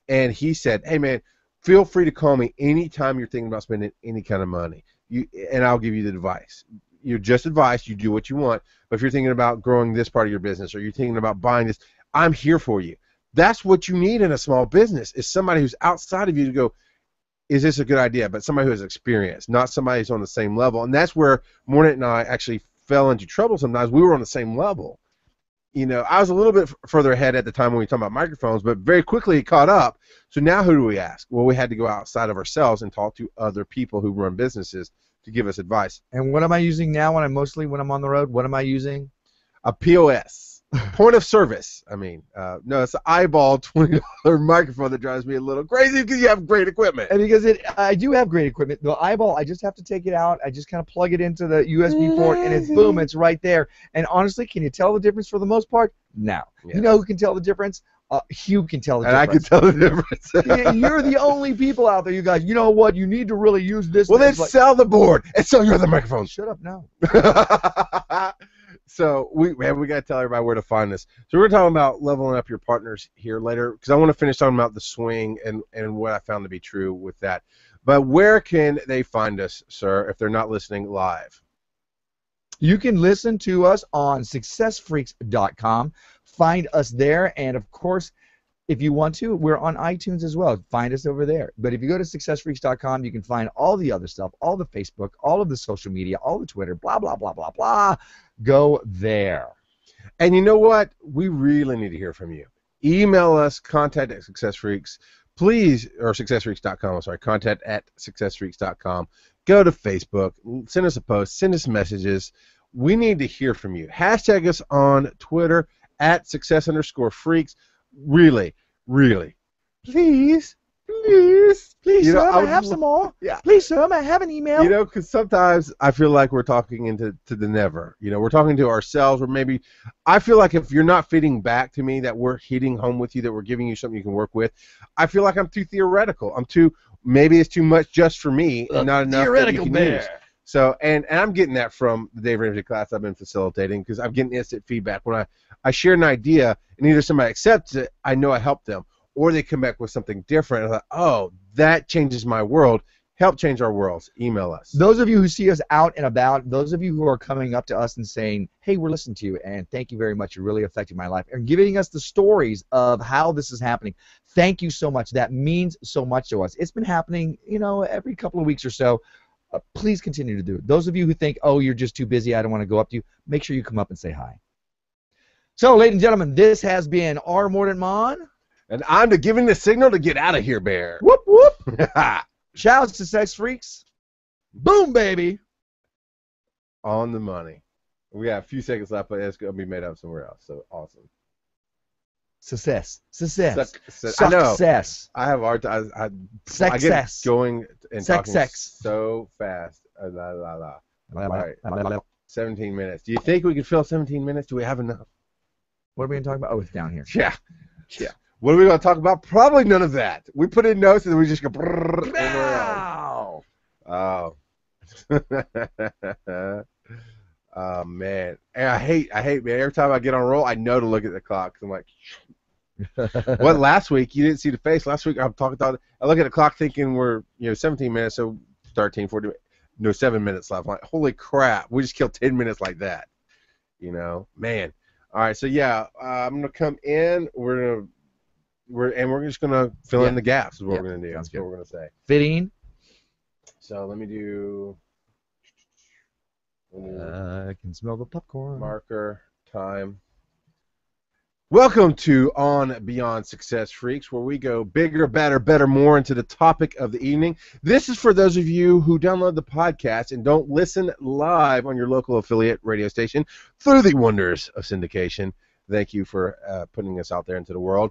S1: and he said, hey, man, feel free to call me anytime you're thinking about spending any kind of money, and I'll give you the advice. You're just advice. You do what you want. But if you're thinking about growing this part of your business, or you're thinking about buying this, I'm here for you. That's what you need in a small business, is somebody who's outside of you to go, is this a good idea? But somebody who has experience, not somebody who's on the same level. And that's where Mornette and I actually fell into trouble sometimes. We were on the same level. I was a little bit further ahead at the time when we were talking about microphones, but very quickly it caught up. So now who do we ask? Well, we had to go outside of ourselves and talk to other people who run businesses to give us advice.
S4: And what am I using now when I'm on the road? What am I using?
S1: A POS, point of service. No, it's an eyeball $20 microphone that drives me a little crazy because you have great equipment.
S4: And because I do have great equipment. The eyeball, I just have to take it out. I just kind of plug it into the USB port, and it's boom, it's right there. And honestly, can you tell the difference for the most part? No. Yeah. You know who can tell the difference? Hugh can tell the difference.
S1: And I can tell the difference.
S4: You're the only people out there, you guys. You know what? You need to really use this.
S1: Well, then sell the board and sell your other microphone.
S4: Shut up now.
S1: So we got to tell everybody where to find this. So we're talking about leveling up your partners here later, because I want to finish talking about the swing and what I found to be true with that. But where can they find us, sir, if they're not listening live?
S4: You can listen to us on successfreaks.com. Find us there, and of course, if you want to, we're on iTunes as well. Find us over there. But if you go to successfreaks.com, you can find all the other stuff, all the Facebook, all of the social media, all the Twitter, blah, blah, blah, blah, blah. Go there.
S1: And you know what? We really need to hear from you. Email us, contact at SuccessFreaks, please, or SuccessFreaks.com, I'm sorry, contact at SuccessFreaks.com. Go to Facebook, send us a post, send us messages. We need to hear from you. Hashtag us on Twitter at @success_freaks. Really, please,
S4: sir, I have some more.
S1: Yeah.
S4: Please, sir, I have an email.
S1: Because sometimes I feel like we're talking into the never. We're talking to ourselves, or maybe I feel like if you're not feeding back to me that we're hitting home with you, that we're giving you something you can work with, I feel like I'm too theoretical. Maybe it's too much just for me and not enough
S4: theoretical
S1: that you can use. So, and I'm getting that from the Dave Ramsey class I've been facilitating, because I'm getting instant feedback. When I share an idea and either somebody accepts it, I know I helped them, or they come back with something different. I'm like, oh, that changes my world. help change our worlds, email us.
S4: Those of you who see us out and about, those of you who are coming up to us and saying, hey, we're listening to you, and thank you very much, you're really affecting my life, and giving us the stories of how this is happening. Thank you so much. That means so much to us. It's been happening, every couple of weeks or so. Please continue to do it. Those of you who think, oh, you're just too busy, I don't want to go up to you, make sure you come up and say hi. So, ladies and gentlemen, this has been R. Mordant Mon.
S1: And I'm giving the signal to get out of here, Bear.
S4: Whoop, whoop. Shouts to Sex Freaks. Boom, baby.
S1: On the money. We got a few seconds left, but it's going to be made up somewhere else. So, awesome.
S4: Success.
S1: I know.
S4: Success.
S1: I have hard time. I
S4: Success.
S1: get going and talking
S4: Sex.
S1: so fast. All right. 17 minutes. Do you think we can fill 17 minutes? Do we have enough?
S4: What are we going to talk about? Oh, it's down here.
S1: Yeah. What are we going to talk about? Probably none of that. We put in notes and then we just go.
S4: Wow.
S1: Oh. Oh man, and I hate man. Every time I get on a roll, I know to look at the clock. 'Cause I'm like, what? Last week you didn't see the face. Last week I'm talking about. I look at the clock thinking we're 17 minutes, so 13, 14, no 7 minutes left. I'm like, holy crap, we just killed 10 minutes like that. Man. All right, so yeah, I'm gonna come in. We're just gonna fill in the gaps. Is what we're gonna do. That's what we're gonna say.
S4: Fitting.
S1: So let me do.
S4: I can smell the popcorn.
S1: Marker time. Welcome to On Beyond Success Freaks, where we go bigger, better, more into the topic of the evening. This is for those of you who download the podcast and don't listen live on your local affiliate radio station through the wonders of syndication. Thank you for putting us out there into the world.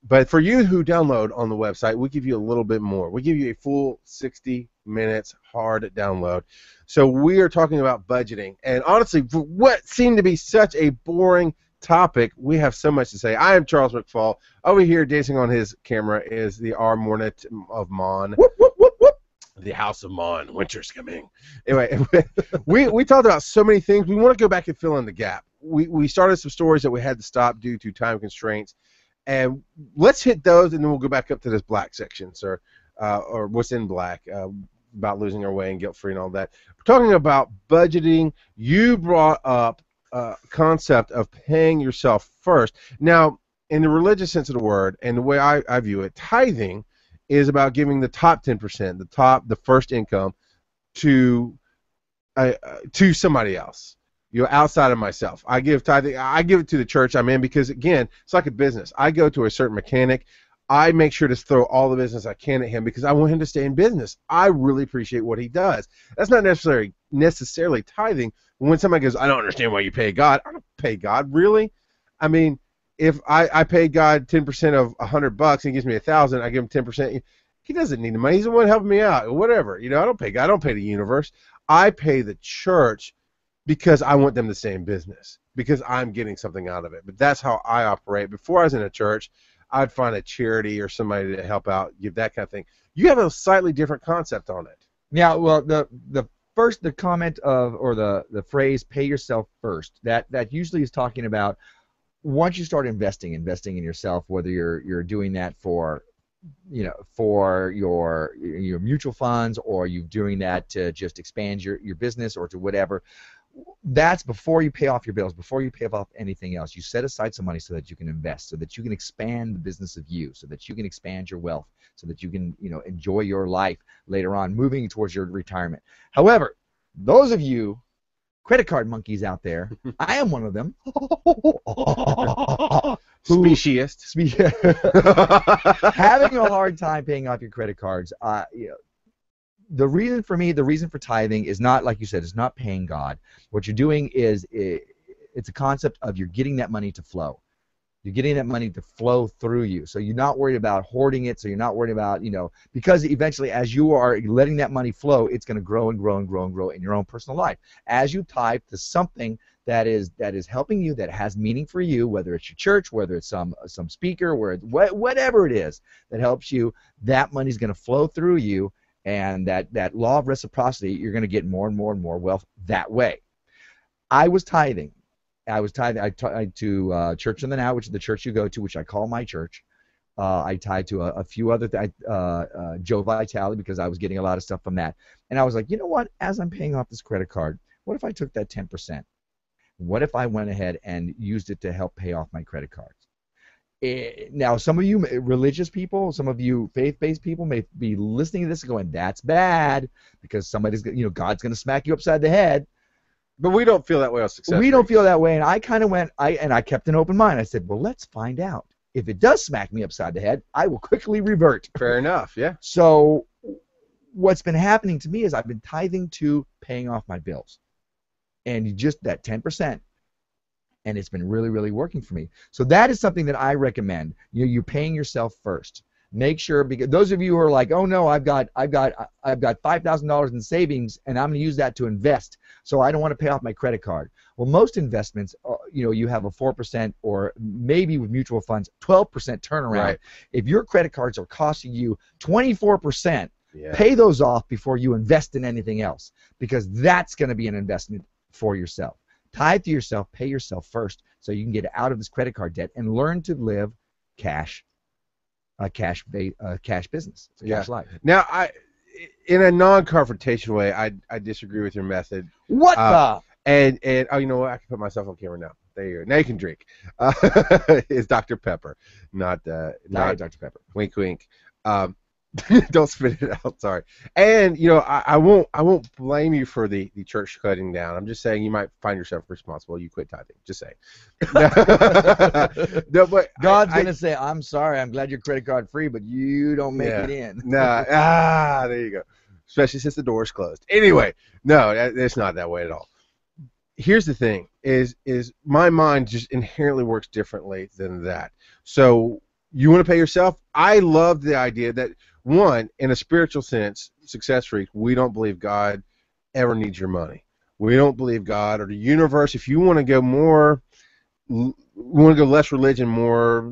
S1: But for you who download on the website, we give you a little bit more. We give you a full 60 minutes hard download. So we are talking about budgeting. And honestly, for what seemed to be such a boring topic, we have so much to say. I am Charles McFall. Over here dancing on his camera is the R. Mordant of Mon.
S4: Whoop, whoop, whoop, whoop.
S1: The House of Mon. Winter's coming. Anyway, we talked about so many things. We want to go back and fill in the gap. We started some stories that we had to stop due to time constraints. And let's hit those, and then we'll go back up to this black section, sir, or what's in black, about losing our way and guilt-free and all that. We're talking about budgeting. You brought up a concept of paying yourself first. Now, in the religious sense of the word, and the way I view it, tithing is about giving the top 10%, the first income, to somebody else. Outside of myself. I give tithing. I give it to the church I'm in because, again, it's like a business. I go to a certain mechanic. I make sure to throw all the business I can at him because I want him to stay in business. I really appreciate what he does. That's not necessarily tithing. When somebody goes, I don't understand why you pay God. I don't pay God, really. I mean, if I pay God 10% of $100 and he gives me $1,000, I give him 10%. He doesn't need the money. He's the one helping me out. Whatever. I don't pay God. I don't pay the universe. I pay the church because I want them to stay in business, because I'm getting something out of it. But that's how I operate. Before I was in a church, I'd find a charity or somebody to help out, give that kind of thing. You have a slightly different concept on it.
S4: Yeah, well, the comment or the phrase "pay yourself first," that usually is talking about once you start investing in yourself, whether you're doing that for your mutual funds, or you're doing that to just expand your business or to whatever. That's before you pay off your bills, before you pay off anything else. You set aside some money so that you can invest, so that you can expand the business of you, so that you can expand your wealth, so that you can enjoy your life later on, moving towards your retirement. However, those of you credit card monkeys out there, I am one of them.
S1: Speciest.
S4: Having a hard time paying off your credit cards. The reason for tithing is not, like you said, it's not paying God. What you're doing is it's a concept of you're getting that money to flow. You're getting that money to flow through you. So you're not worried about hoarding it. So you're not worried about, because eventually as you are letting that money flow, it's going to grow and grow and grow and grow in your own personal life. As you tithe to something that is helping you, that has meaning for you, whether it's your church, whether it's some speaker, whatever it is that helps you, that money's going to flow through you. And that law of reciprocity, you're going to get more and more and more wealth that way. I was tithing. I tithed to Church on the Now, which is the church you go to, which I call my church. I tied to a few other Joe Vitale, because I was getting a lot of stuff from that. And I was like, you know what? As I'm paying off this credit card, what if I took that 10%? What if I went ahead and used it to help pay off my credit cards? Now, some of you religious people, some of you faith-based people may be listening to this and going, that's bad, because somebody's, God's going to smack you upside the head.
S1: But we don't feel that way on success.
S4: We don't feel that way, and I kind of went, I kept an open mind. I said, well, let's find out. If it does smack me upside the head, I will quickly revert.
S1: Fair enough, yeah.
S4: So what's been happening to me is I've been tithing to paying off my bills, and just that 10%. And it's been really, really working for me. So that is something that I recommend. You're paying yourself first. Make sure, because those of you who are like, oh no, I've got $5,000 in savings, and I'm going to use that to invest, so I don't want to pay off my credit card. Well, most investments, you have a 4%, or maybe with mutual funds, 12% turnaround.
S1: Right.
S4: If your credit cards are costing you 24%,
S1: Yeah.
S4: pay those off before you invest in anything else, because that's going to be an investment for yourself. Tithe to yourself, pay yourself first, so you can get out of this credit card debt and learn to live cash business, cash life.
S1: Now, in a non-confrontational way, I disagree with your method.
S4: What the?
S1: And oh, you know what? I can put myself on camera now. There you go. Now you can drink. It's Dr. Pepper, not
S4: Dr. Pepper.
S1: Wink, wink. Don't spit it out. Sorry. And I won't blame you for the church cutting down. I'm just saying you might find yourself responsible. You quit tithing. Just saying. No, but
S4: God's gonna say, I'm sorry. I'm glad you're credit card free, but you don't make it in.
S1: Nah. There you go. Especially since the door's closed. Anyway, no, it's not that way at all. Here's the thing: is my mind just inherently works differently than that. So you want to pay yourself? I love the idea that, one, in a spiritual sense, Success Freaks, we don't believe God ever needs your money. We don't believe God or the universe. If you want to go less religion, more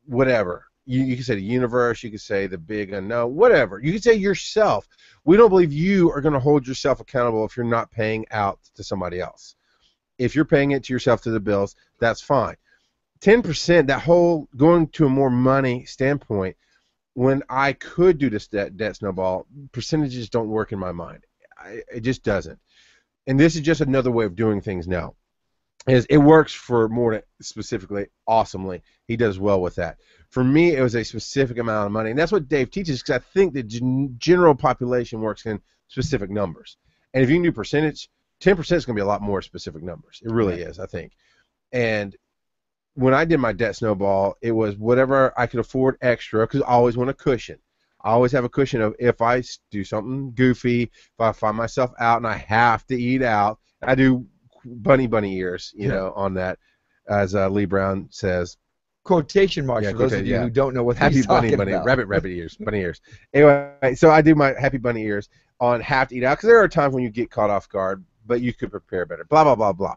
S1: whatever. You can say the universe, you can say the big unknown, whatever. You can say yourself. We don't believe you are going to hold yourself accountable if you're not paying out to somebody else. If you're paying it to yourself through the bills, that's fine. 10%, that whole going to a more money standpoint, when I could do this debt snowball, percentages don't work in my mind. It just doesn't. And this is just another way of doing things now. It works for more specifically, awesomely. He does well with that. For me, it was a specific amount of money. And that's what Dave teaches, because I think the general population works in specific numbers. And if you can do percentage, 10% is going to be a lot more specific numbers. It really is, I think. And when I did my debt snowball, it was whatever I could afford extra, because I always want a cushion. I always have a cushion of, if I do something goofy, if I find myself out and I have to eat out, I do bunny ears, on that, as Lee Brown says.
S4: Quotation marks for those of you who don't know what he's talking about.
S1: Rabbit ears, bunny ears. Anyway, so I do my happy bunny ears on have to eat out, because there are times when you get caught off guard, but you could prepare better, blah, blah, blah, blah.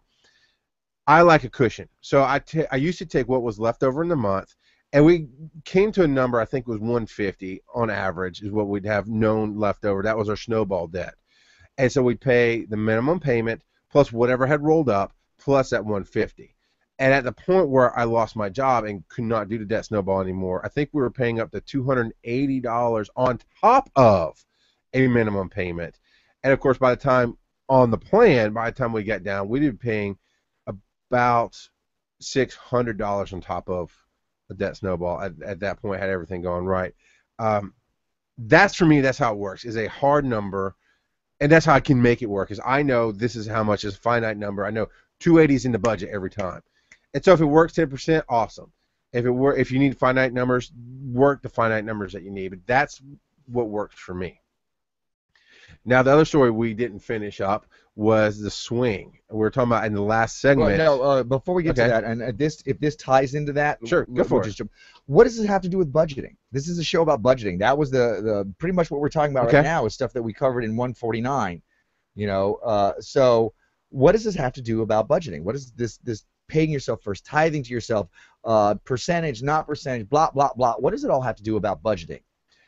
S1: I like a cushion. So I used to take what was left over in the month, and we came to a number, I think it was 150 on average, is what we'd have known left over. That was our snowball debt. And so we'd pay the minimum payment plus whatever had rolled up plus that 150. And at the point where I lost my job and could not do the debt snowball anymore, I think we were paying up to $280 on top of a minimum payment. And of course, by the time we got down, we'd be paying about $600 on top of a debt snowball at that point, had everything going right. That's, for me, that's how it works, is a hard number, and that's how I can make it work, is I know this is how much is a finite number. I know 280 is in the budget every time. And so if it works 10%, awesome. If you need finite numbers, work the finite numbers that you need. But that's what works for me. Now, the other story we didn't finish up was the swing. We were talking about in the last segment.
S4: Well, no, before we get to that, and if this ties into that,
S1: sure, go for it.
S4: What does this have to do with budgeting? This is a show about budgeting. That was the pretty much what we're talking about right now is stuff that we covered in 149. So what does this have to do about budgeting? What is this paying yourself first, tithing to yourself, percentage, not percentage, blah, blah, blah. What does it all have to do about budgeting?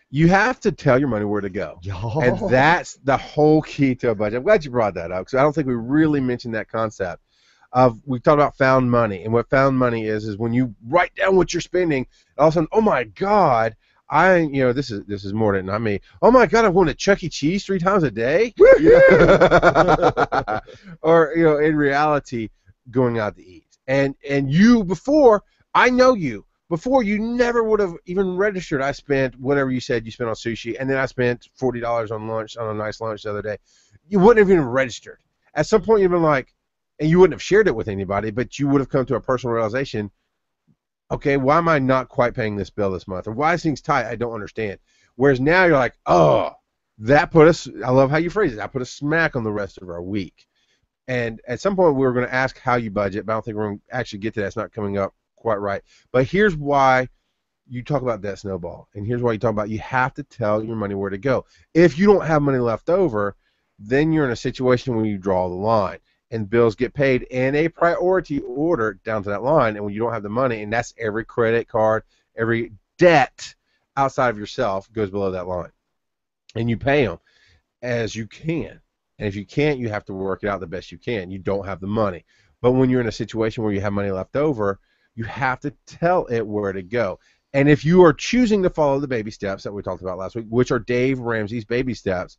S1: You have to tell your money where to go. And that's the whole key to a budget. I'm glad you brought that up, because I don't think we really mentioned that concept. we talked about found money, and what found money is when you write down what you're spending, all of a sudden, oh my God, this is more than not me. Oh my God, I'm going to Chuck E. Cheese 3 times a day. Or in reality, going out to eat. And you before, I know you. Before, you never would have even registered. I spent whatever you said you spent on sushi, and then I spent $40 on lunch, on a nice lunch the other day. You wouldn't have even registered. At some point, you've been like, and you wouldn't have shared it with anybody, but you would have come to a personal realization, okay, why am I not quite paying this bill this month? Or why is things tight? I don't understand. Whereas now you're like, oh, that put us, I love how you phrase it, that put a smack on the rest of our week. And at some point, we were going to ask how you budget, but I don't think we're going to actually get to that. It's not coming up quite right. But here's why you talk about that snowball, and here's why you talk about you have to tell your money where to go. If you don't have money left over, then you're in a situation where you draw the line, and bills get paid in a priority order down to that line. And when you don't have the money, and that's every credit card, every debt outside of yourself goes below that line, and you pay them as you can. And if you can't, you have to work it out the best you can. You don't have the money. But when you're in a situation where you have money left over, you have to tell it where to go. And if you are choosing to follow the baby steps that we talked about last week, which are Dave Ramsey's baby steps,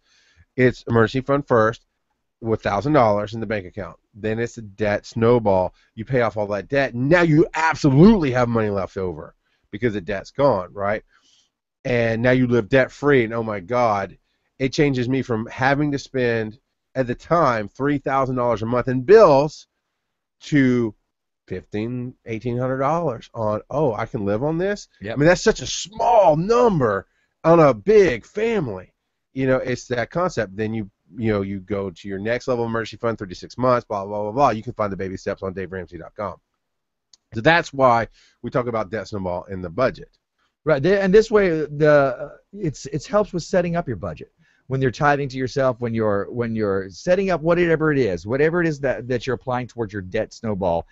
S1: it's emergency fund first with $1,000 in the bank account. Then it's a debt snowball. You pay off all that debt. Now you absolutely have money left over because the debt's gone, right? And now you live debt free. And oh my God, it changes me from having to spend at the time $3,000 a month in bills to $1,800 on, oh, I can live on this.
S4: Yep.
S1: I mean, that's such a small number on a big family. It's that concept. Then you go to your next level of emergency fund, 36 months, blah, blah, blah, blah. You can find the baby steps on DaveRamsey.com. So that's why we talk about debt snowball in the budget.
S4: Right, and this way, it's helps with setting up your budget. When you're tithing to yourself, when you're setting up whatever it is that you're applying towards your debt snowball,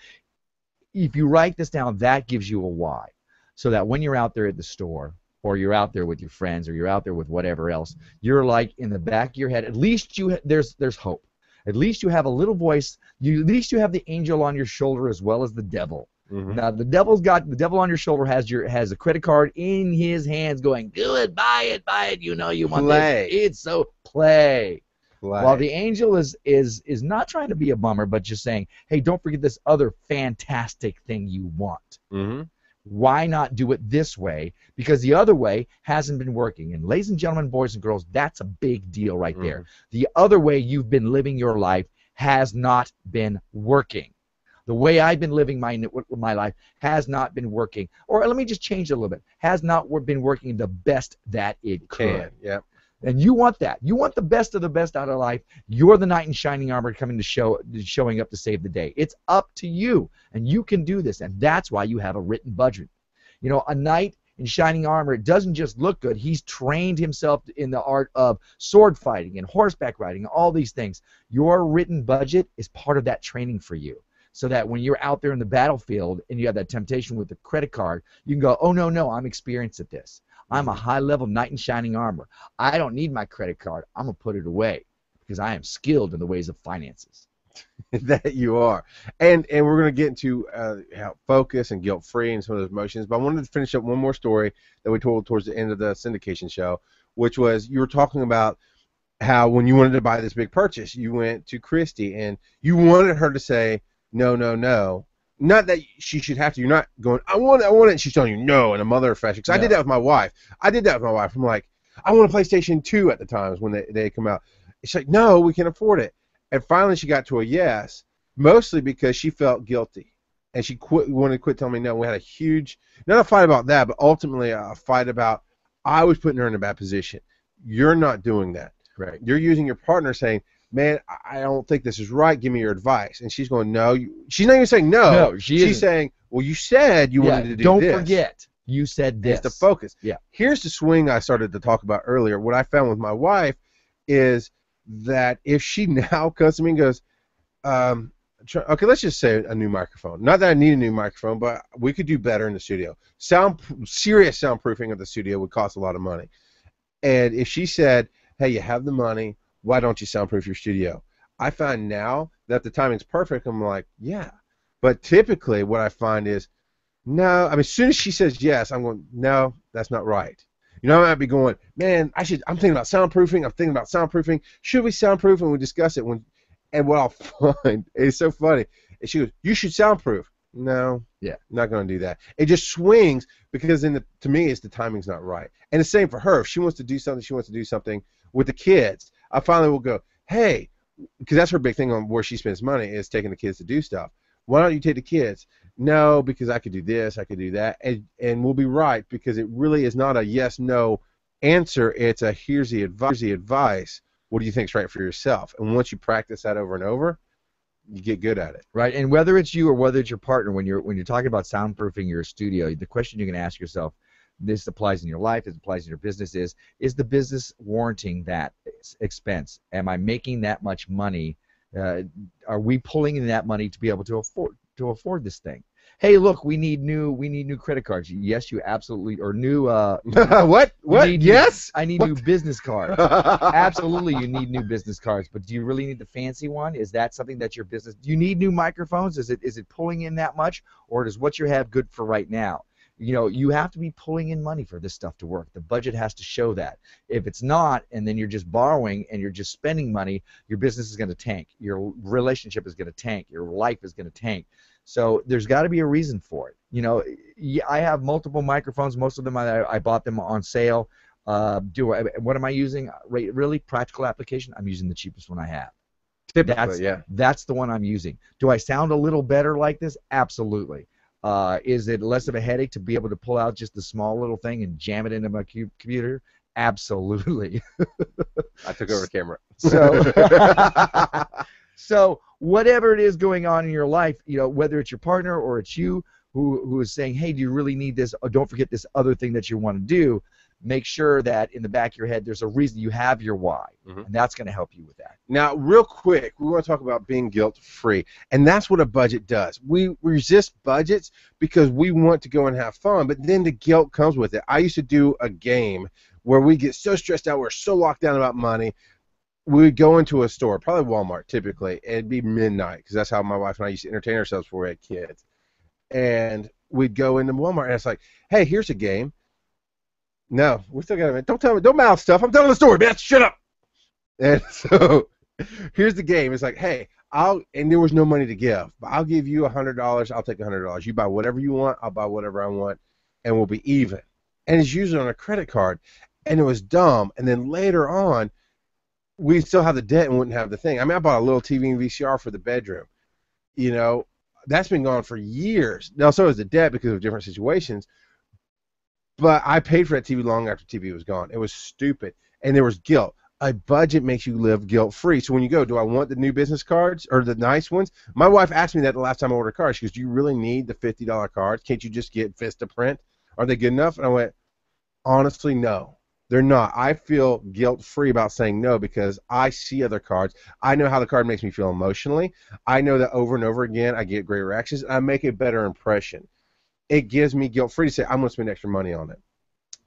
S4: if you write this down, that gives you a why, so that when you're out there at the store, or you're out there with your friends, or you're out there with whatever else, you're like in the back of your head, at least there's hope. At least you have a little voice. At least you have the angel on your shoulder as well as the devil. Mm-hmm. Now the devil on your shoulder has a credit card in his hands, going, do it, buy it. You want this. It's so play. While the angel is not trying to be a bummer, but just saying, hey, don't forget this other fantastic thing you want.
S1: Mm-hmm.
S4: Why not do it this way? Because the other way hasn't been working. And ladies and gentlemen, boys and girls, that's a big deal right there. The other way you've been living your life has not been working. The way I've been living my life has not been working. Or let me just change it a little bit. Has not been working the best that it could.
S1: Yep.
S4: And you want that. You want the best of the best out of life. You're the knight in shining armor coming to showing up to save the day. It's up to you, and you can do this. And that's why you have a written budget. A knight in shining armor, it doesn't just look good. He's trained himself in the art of sword fighting and horseback riding and all these things. Your written budget is part of that training for you. So that when you're out there in the battlefield and you have that temptation with the credit card, you can go, oh, no, I'm experienced at this. I'm a high-level knight in shining armor. I don't need my credit card. I'm going to put it away because I am skilled in the ways of finances.
S1: That you are. And we're going to get into focus and guilt-free and some of those emotions. But I wanted to finish up one more story that we told towards the end of the syndication show, which was you were talking about how when you wanted to buy this big purchase, you went to Christy and you wanted her to say, no. Not that she should have to. You're not going, I want it, and she's telling you no in a mother fashion. Because I did that with my wife. I'm like, I want a PlayStation 2 at the times when they come out. It's like, no, we can afford it. And finally she got to a yes, mostly because she felt guilty. And she wanted to quit telling me no. We had a huge, not a fight about that, but ultimately a fight about I was putting her in a bad position. You're not doing that.
S4: Right.
S1: You're using your partner saying, man, I don't think this is right. Give me your advice. And she's going, no. She's not even saying no.
S4: No, she's
S1: saying, well, you said you wanted to do this.
S4: Don't forget, you said this.
S1: It's the focus.
S4: Yeah.
S1: Here's the swing I started to talk about earlier. What I found with my wife is that if she now comes to me and goes, okay, let's just say a new microphone. Not that I need a new microphone, but we could do better in the studio. Serious soundproofing of the studio would cost a lot of money. And if she said, hey, you have the money, why don't you soundproof your studio? I find now that the timing's perfect, I'm like, yeah. But typically what I find is, no, I mean, as soon as she says yes, I'm going, no, that's not right. I might be going, man, I'm thinking about soundproofing. Should we soundproof? And we discuss it and what I'll find, it's so funny. And she goes, you should soundproof. No,
S4: Yeah.
S1: I'm not going to do that. It just swings because to me, it's the timing's not right. And the same for her. If she wants to do something, she wants to do something with the kids. I finally will go, hey, because that's her big thing on where she spends money is taking the kids to do stuff. Why don't you take the kids? No, because I could do this, I could do that, and we'll be right because it really is not a yes/no answer. It's a here's the advice. What do you think's right for yourself? And once you practice that over and over, you get good at it.
S4: Right, and whether it's you or whether it's your partner, when you're talking about soundproofing your studio, the question you can ask yourself, this applies in your life, this applies in your business, is the business warranting that expense? Am I making that much money? Are we pulling in that money to be able to afford this thing? Hey, look, we need new credit cards. Yes, you absolutely, or new
S1: what? Yes?
S4: I need new business cards. Absolutely, you need new business cards, but do you really need the fancy one? Is that something that your business, do you need new microphones? Is it pulling in that much, or does what you have good for right now? You have to be pulling in money for this stuff to work. The budget has to show that. If it's not, and then you're just borrowing and you're just spending money, your business is going to tank. Your relationship is going to tank. Your life is going to tank. So there's got to be a reason for it. I have multiple microphones. Most of them I bought them on sale. What am I using? Really practical application? I'm using the cheapest one I have.
S1: Typically,
S4: That's the one I'm using. Do I sound a little better like this? Absolutely. Is it less of a headache to be able to pull out just the small little thing and jam it into my computer? Absolutely.
S1: I took over the camera.
S4: So whatever it is going on in your life, whether it's your partner or it's you who is saying, hey, do you really need this? Oh, don't forget this other thing that you want to do. Make sure that in the back of your head there's a reason, you have your why, and that's going to help you with that.
S1: Now, real quick, we want to talk about being guilt-free, and that's what a budget does. We resist budgets because we want to go and have fun, but then the guilt comes with it. I used to do a game where we get so stressed out, we're so locked down about money, we would go into a store, probably Walmart typically, and it'd be midnight because that's how my wife and I used to entertain ourselves before we had kids. And we'd go into Walmart, and it's like, hey, here's a game. No, we still got to. Don't tell me. Don't mouth stuff. I'm telling the story, bitch. Shut up. And so here's the game. It's like, hey, and there was no money to give, but I'll give you $100. I'll take $100. You buy whatever you want. I'll buy whatever I want, and we'll be even. And it's usually on a credit card, and it was dumb. And then later on, we still have the debt and wouldn't have the thing. I mean, I bought a little TV and VCR for the bedroom. That's been gone for years. Now, so is the debt because of different situations. But I paid for that TV long after TV was gone. It was stupid. And there was guilt. A budget makes you live guilt-free. So when you go, do I want the new business cards or the nice ones? My wife asked me that the last time I ordered cards. She goes, do you really need the $50 cards? Can't you just get Vistaprint? Are they good enough? And I went, honestly, no. They're not. I feel guilt-free about saying no because I see other cards. I know how the card makes me feel emotionally. I know that over and over again I get great reactions, and I make a better impression. It gives me guilt-free to say I'm going to spend extra money on it.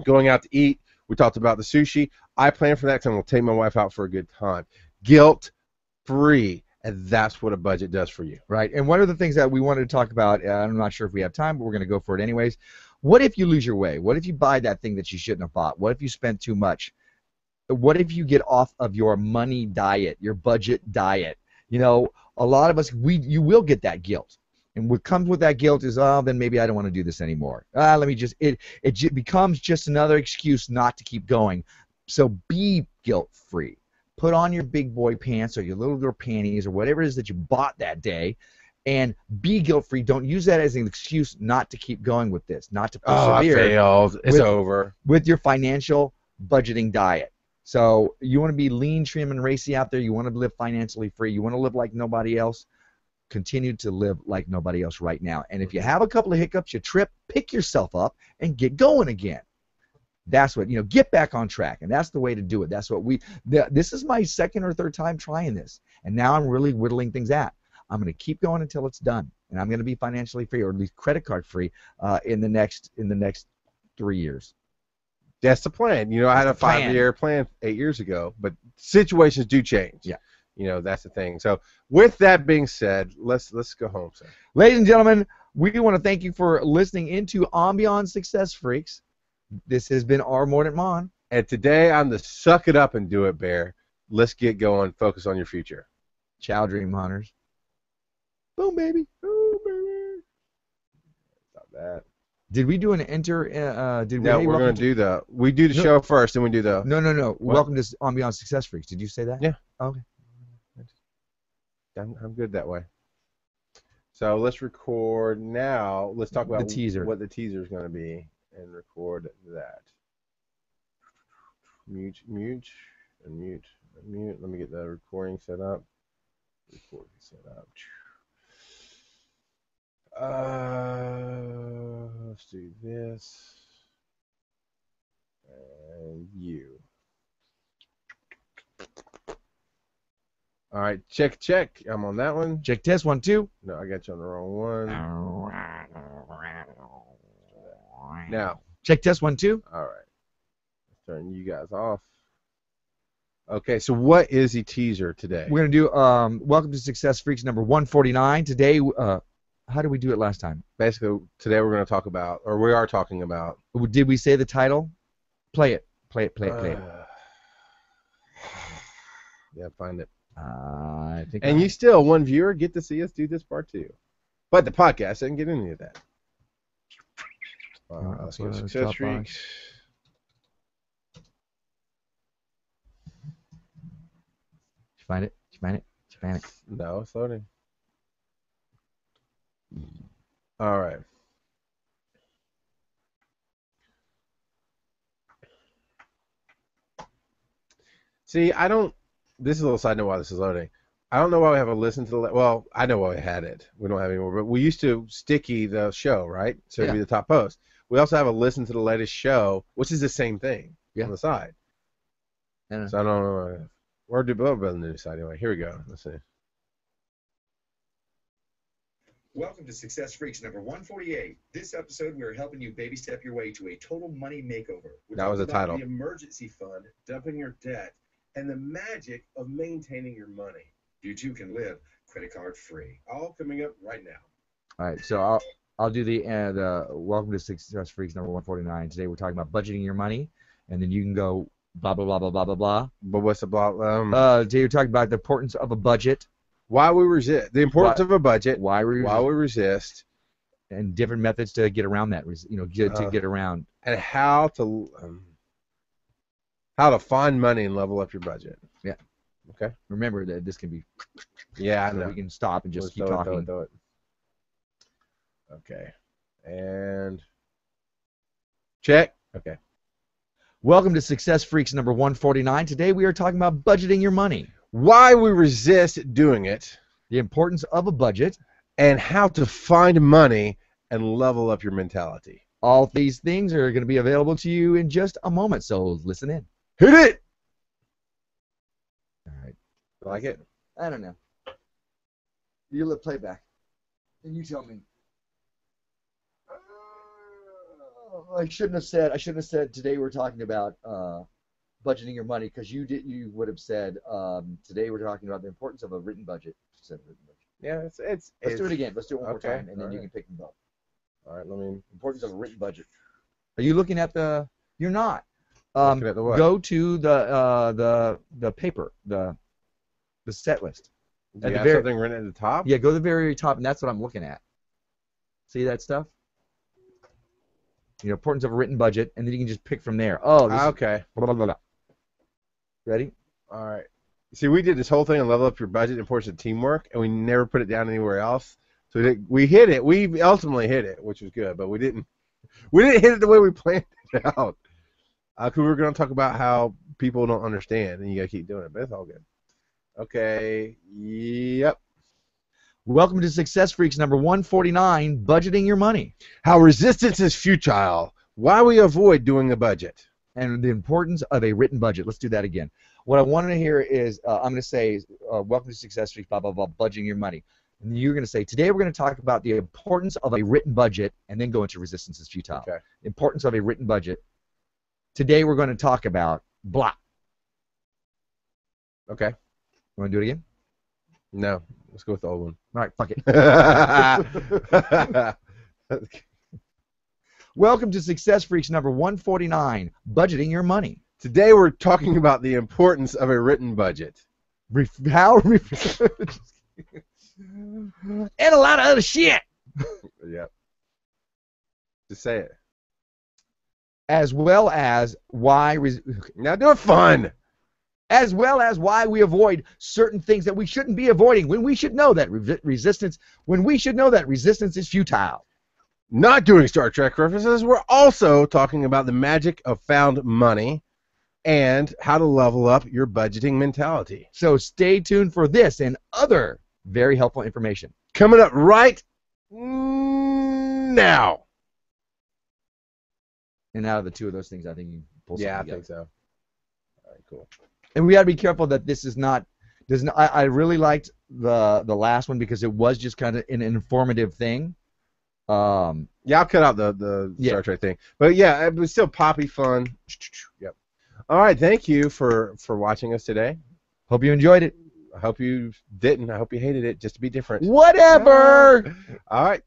S1: Going out to eat, we talked about the sushi. I plan for that because I'm going to take my wife out for a good time. Guilt-free, and that's what a budget does for you.
S4: Right, and one of the things that we wanted to talk about, I'm not sure if we have time, but we're going to go for it anyways. What if you lose your way? What if you buy that thing that you shouldn't have bought? What if you spend too much? What if you get off of your money diet, your budget diet? A lot of us, you will get that guilt. And what comes with that guilt is, then maybe I don't want to do this anymore. It becomes just another excuse not to keep going. So be guilt-free. Put on your big boy pants or your little girl panties or whatever it is that you bought that day, and be guilt-free. Don't use that as an excuse not to keep going with this, not to persevere.
S1: Oh, I failed. It's over.
S4: With your financial budgeting diet. So you want to be lean, trim, and racy out there. You want to live financially free. You want to live like nobody else. Continue to live like nobody else right now. And if you have a couple of hiccups, you trip, pick yourself up and get going again. That's what, get back on track. And that's the way to do it. That's what this is my second or third time trying this. And now I'm really whittling things out. I'm going to keep going until it's done. And I'm going to be financially free, or at least credit card free, in the next 3 years.
S1: That's the plan. I had a 5-year plan 8 years ago, but situations do change.
S4: Yeah.
S1: that's the thing. So with that being said, let's go home, sir.
S4: Ladies and gentlemen, we want to thank you for listening into Ambiance Success Freaks. This has been our Mordant Mon.
S1: And today I'm the suck it up and do it bear. Let's get going. Focus on your future.
S4: Ciao, Dream Hunters. Boom, baby.
S1: Boom, baby. Stop that.
S4: Did we do an enter?
S1: No, we're going to do we do the show first, and we do the...
S4: No. Welcome to Ambiance Success Freaks. Did you say that?
S1: Yeah.
S4: Okay.
S1: I'm good that way. So let's record now. Let's talk about
S4: the teaser.
S1: What the teaser is going to be, and record that. Mute. Let me get the recording set up. Let's do this. And you. All right, check. I'm on that one.
S4: Check test 1, 2.
S1: No, I got you on the wrong one. Now.
S4: Check test 1, 2.
S1: All right. Let's turn you guys off. Okay, so what is the teaser today?
S4: We're going to do Welcome to Success Freaks number 149. Today, how did we do it last time?
S1: Basically, today we're going to talk about, or we are talking about.
S4: Did we say the title? Play it. Play it.
S1: Yeah, find it.
S4: I think.
S1: And you still, one viewer, get to see us do this part too. But the podcast doesn't get any of that. Let's go Success Freaks.
S4: Find it.
S1: No, it's loading. All right. See, this is a little side note why this is loading. I don't know why we have a listen to well, I know why we had it. We don't have anymore, but we used to sticky the show, right? So it'd be the top post. We also have a listen to the latest show, which is the same thing on the side. So I don't know. We're building the new side anyway. Here we go. Let's see.
S2: Welcome to Success Freaks number 148. This episode, we're helping you baby step your way to a total money makeover.
S1: That was the title.
S2: The emergency fund, dumping your debt, and the magic of maintaining your money. You too can live credit card free. All coming up right now.
S4: All right, so I'll do the Welcome to Success Freaks number 149. Today we're talking about budgeting your money, and then you can go blah blah blah blah blah blah blah.
S1: But what's the blah?
S4: Today you're talking about the importance of a budget.
S1: Why we resist the importance of a budget.
S4: Why we
S1: resist,
S4: and different methods to get around that. To get around.
S1: And how to find money and level up your budget.
S4: Yeah.
S1: Okay.
S4: Remember that this can be.
S1: Yeah, I know.
S4: We can stop and just keep talking.
S1: Throw it. Okay. And check. Okay.
S4: Welcome to Success Freaks number 149. Today we are talking about budgeting your money.
S1: Why we resist doing it.
S4: The importance of a budget.
S1: And how to find money and level up your mentality.
S4: All these things are going to be available to you in just a moment, so listen in.
S1: Hit it!
S4: All right.
S1: Like it?
S4: I don't know. You let playback. And you tell me. I shouldn't have said today we're talking about budgeting your money, because you would have said today we're talking about the importance of a written budget.
S1: Yeah,
S4: let's do it again. Let's do it one more time, and then you can pick them up.
S1: All right,
S4: importance of a written budget. Are you looking at the? You're not.
S1: Looking at the what?
S4: Go to the paper, the set list.
S1: Do you have something written at the top?
S4: Yeah, go to the very top, and that's what I'm looking at. See that stuff? Importance of a written budget, and then you can just pick from there. Oh,
S1: okay.
S4: Blah, blah, blah, blah. Ready?
S1: All right. See, we did this whole thing on level up your budget, importance of teamwork, and we never put it down anywhere else. So we hit it. We ultimately hit it, which was good, but we didn't hit it the way we planned it out. Because we were going to talk about how people don't understand, and you got to keep doing it, but it's all good. Okay. Yep.
S4: Welcome to Success Freaks number 149, Budgeting Your Money.
S1: How resistance is futile. Why we avoid doing a budget.
S4: And the importance of a written budget. Let's do that again. What I wanted to hear is, I'm going to say, welcome to Success Freaks, blah, blah, blah, budgeting your money. And you're going to say, today we're going to talk about the importance of a written budget, and then go into resistance is futile.
S1: Okay.
S4: Importance of a written budget. Today we're going to talk about blah.
S1: Okay.
S4: You want to do it again?
S1: No, let's go with the old one.
S4: All right, fuck it.
S1: Today
S4: Welcome to Success Freaks number 149, Budgeting Your Money.
S1: we're talking about the importance of a written budget.
S4: And a lot of other shit.
S1: Yep. Just say it.
S4: As well as why
S1: Now do it fun.
S4: as well as why we avoid certain things that we shouldn't be avoiding when we should know that resistance is futile.
S1: Not doing Star Trek references, we're also talking about the magic of found money and how to level up your budgeting mentality.
S4: So stay tuned for this and other very helpful information.
S1: Coming up right now.
S4: And out of the two of those things, I think you pull something
S1: Yeah, I
S4: together.
S1: think so. All right, cool.
S4: And we got to be careful that this is not. I really liked the last one because it was just kind of an informative thing.
S1: Yeah, I'll cut out the Star Trek thing. But yeah, it was still poppy fun. Yep. All right, thank you for watching us today.
S4: Hope you enjoyed it.
S1: I hope you didn't. I hope you hated it, just to be different.
S4: Whatever.
S1: All right.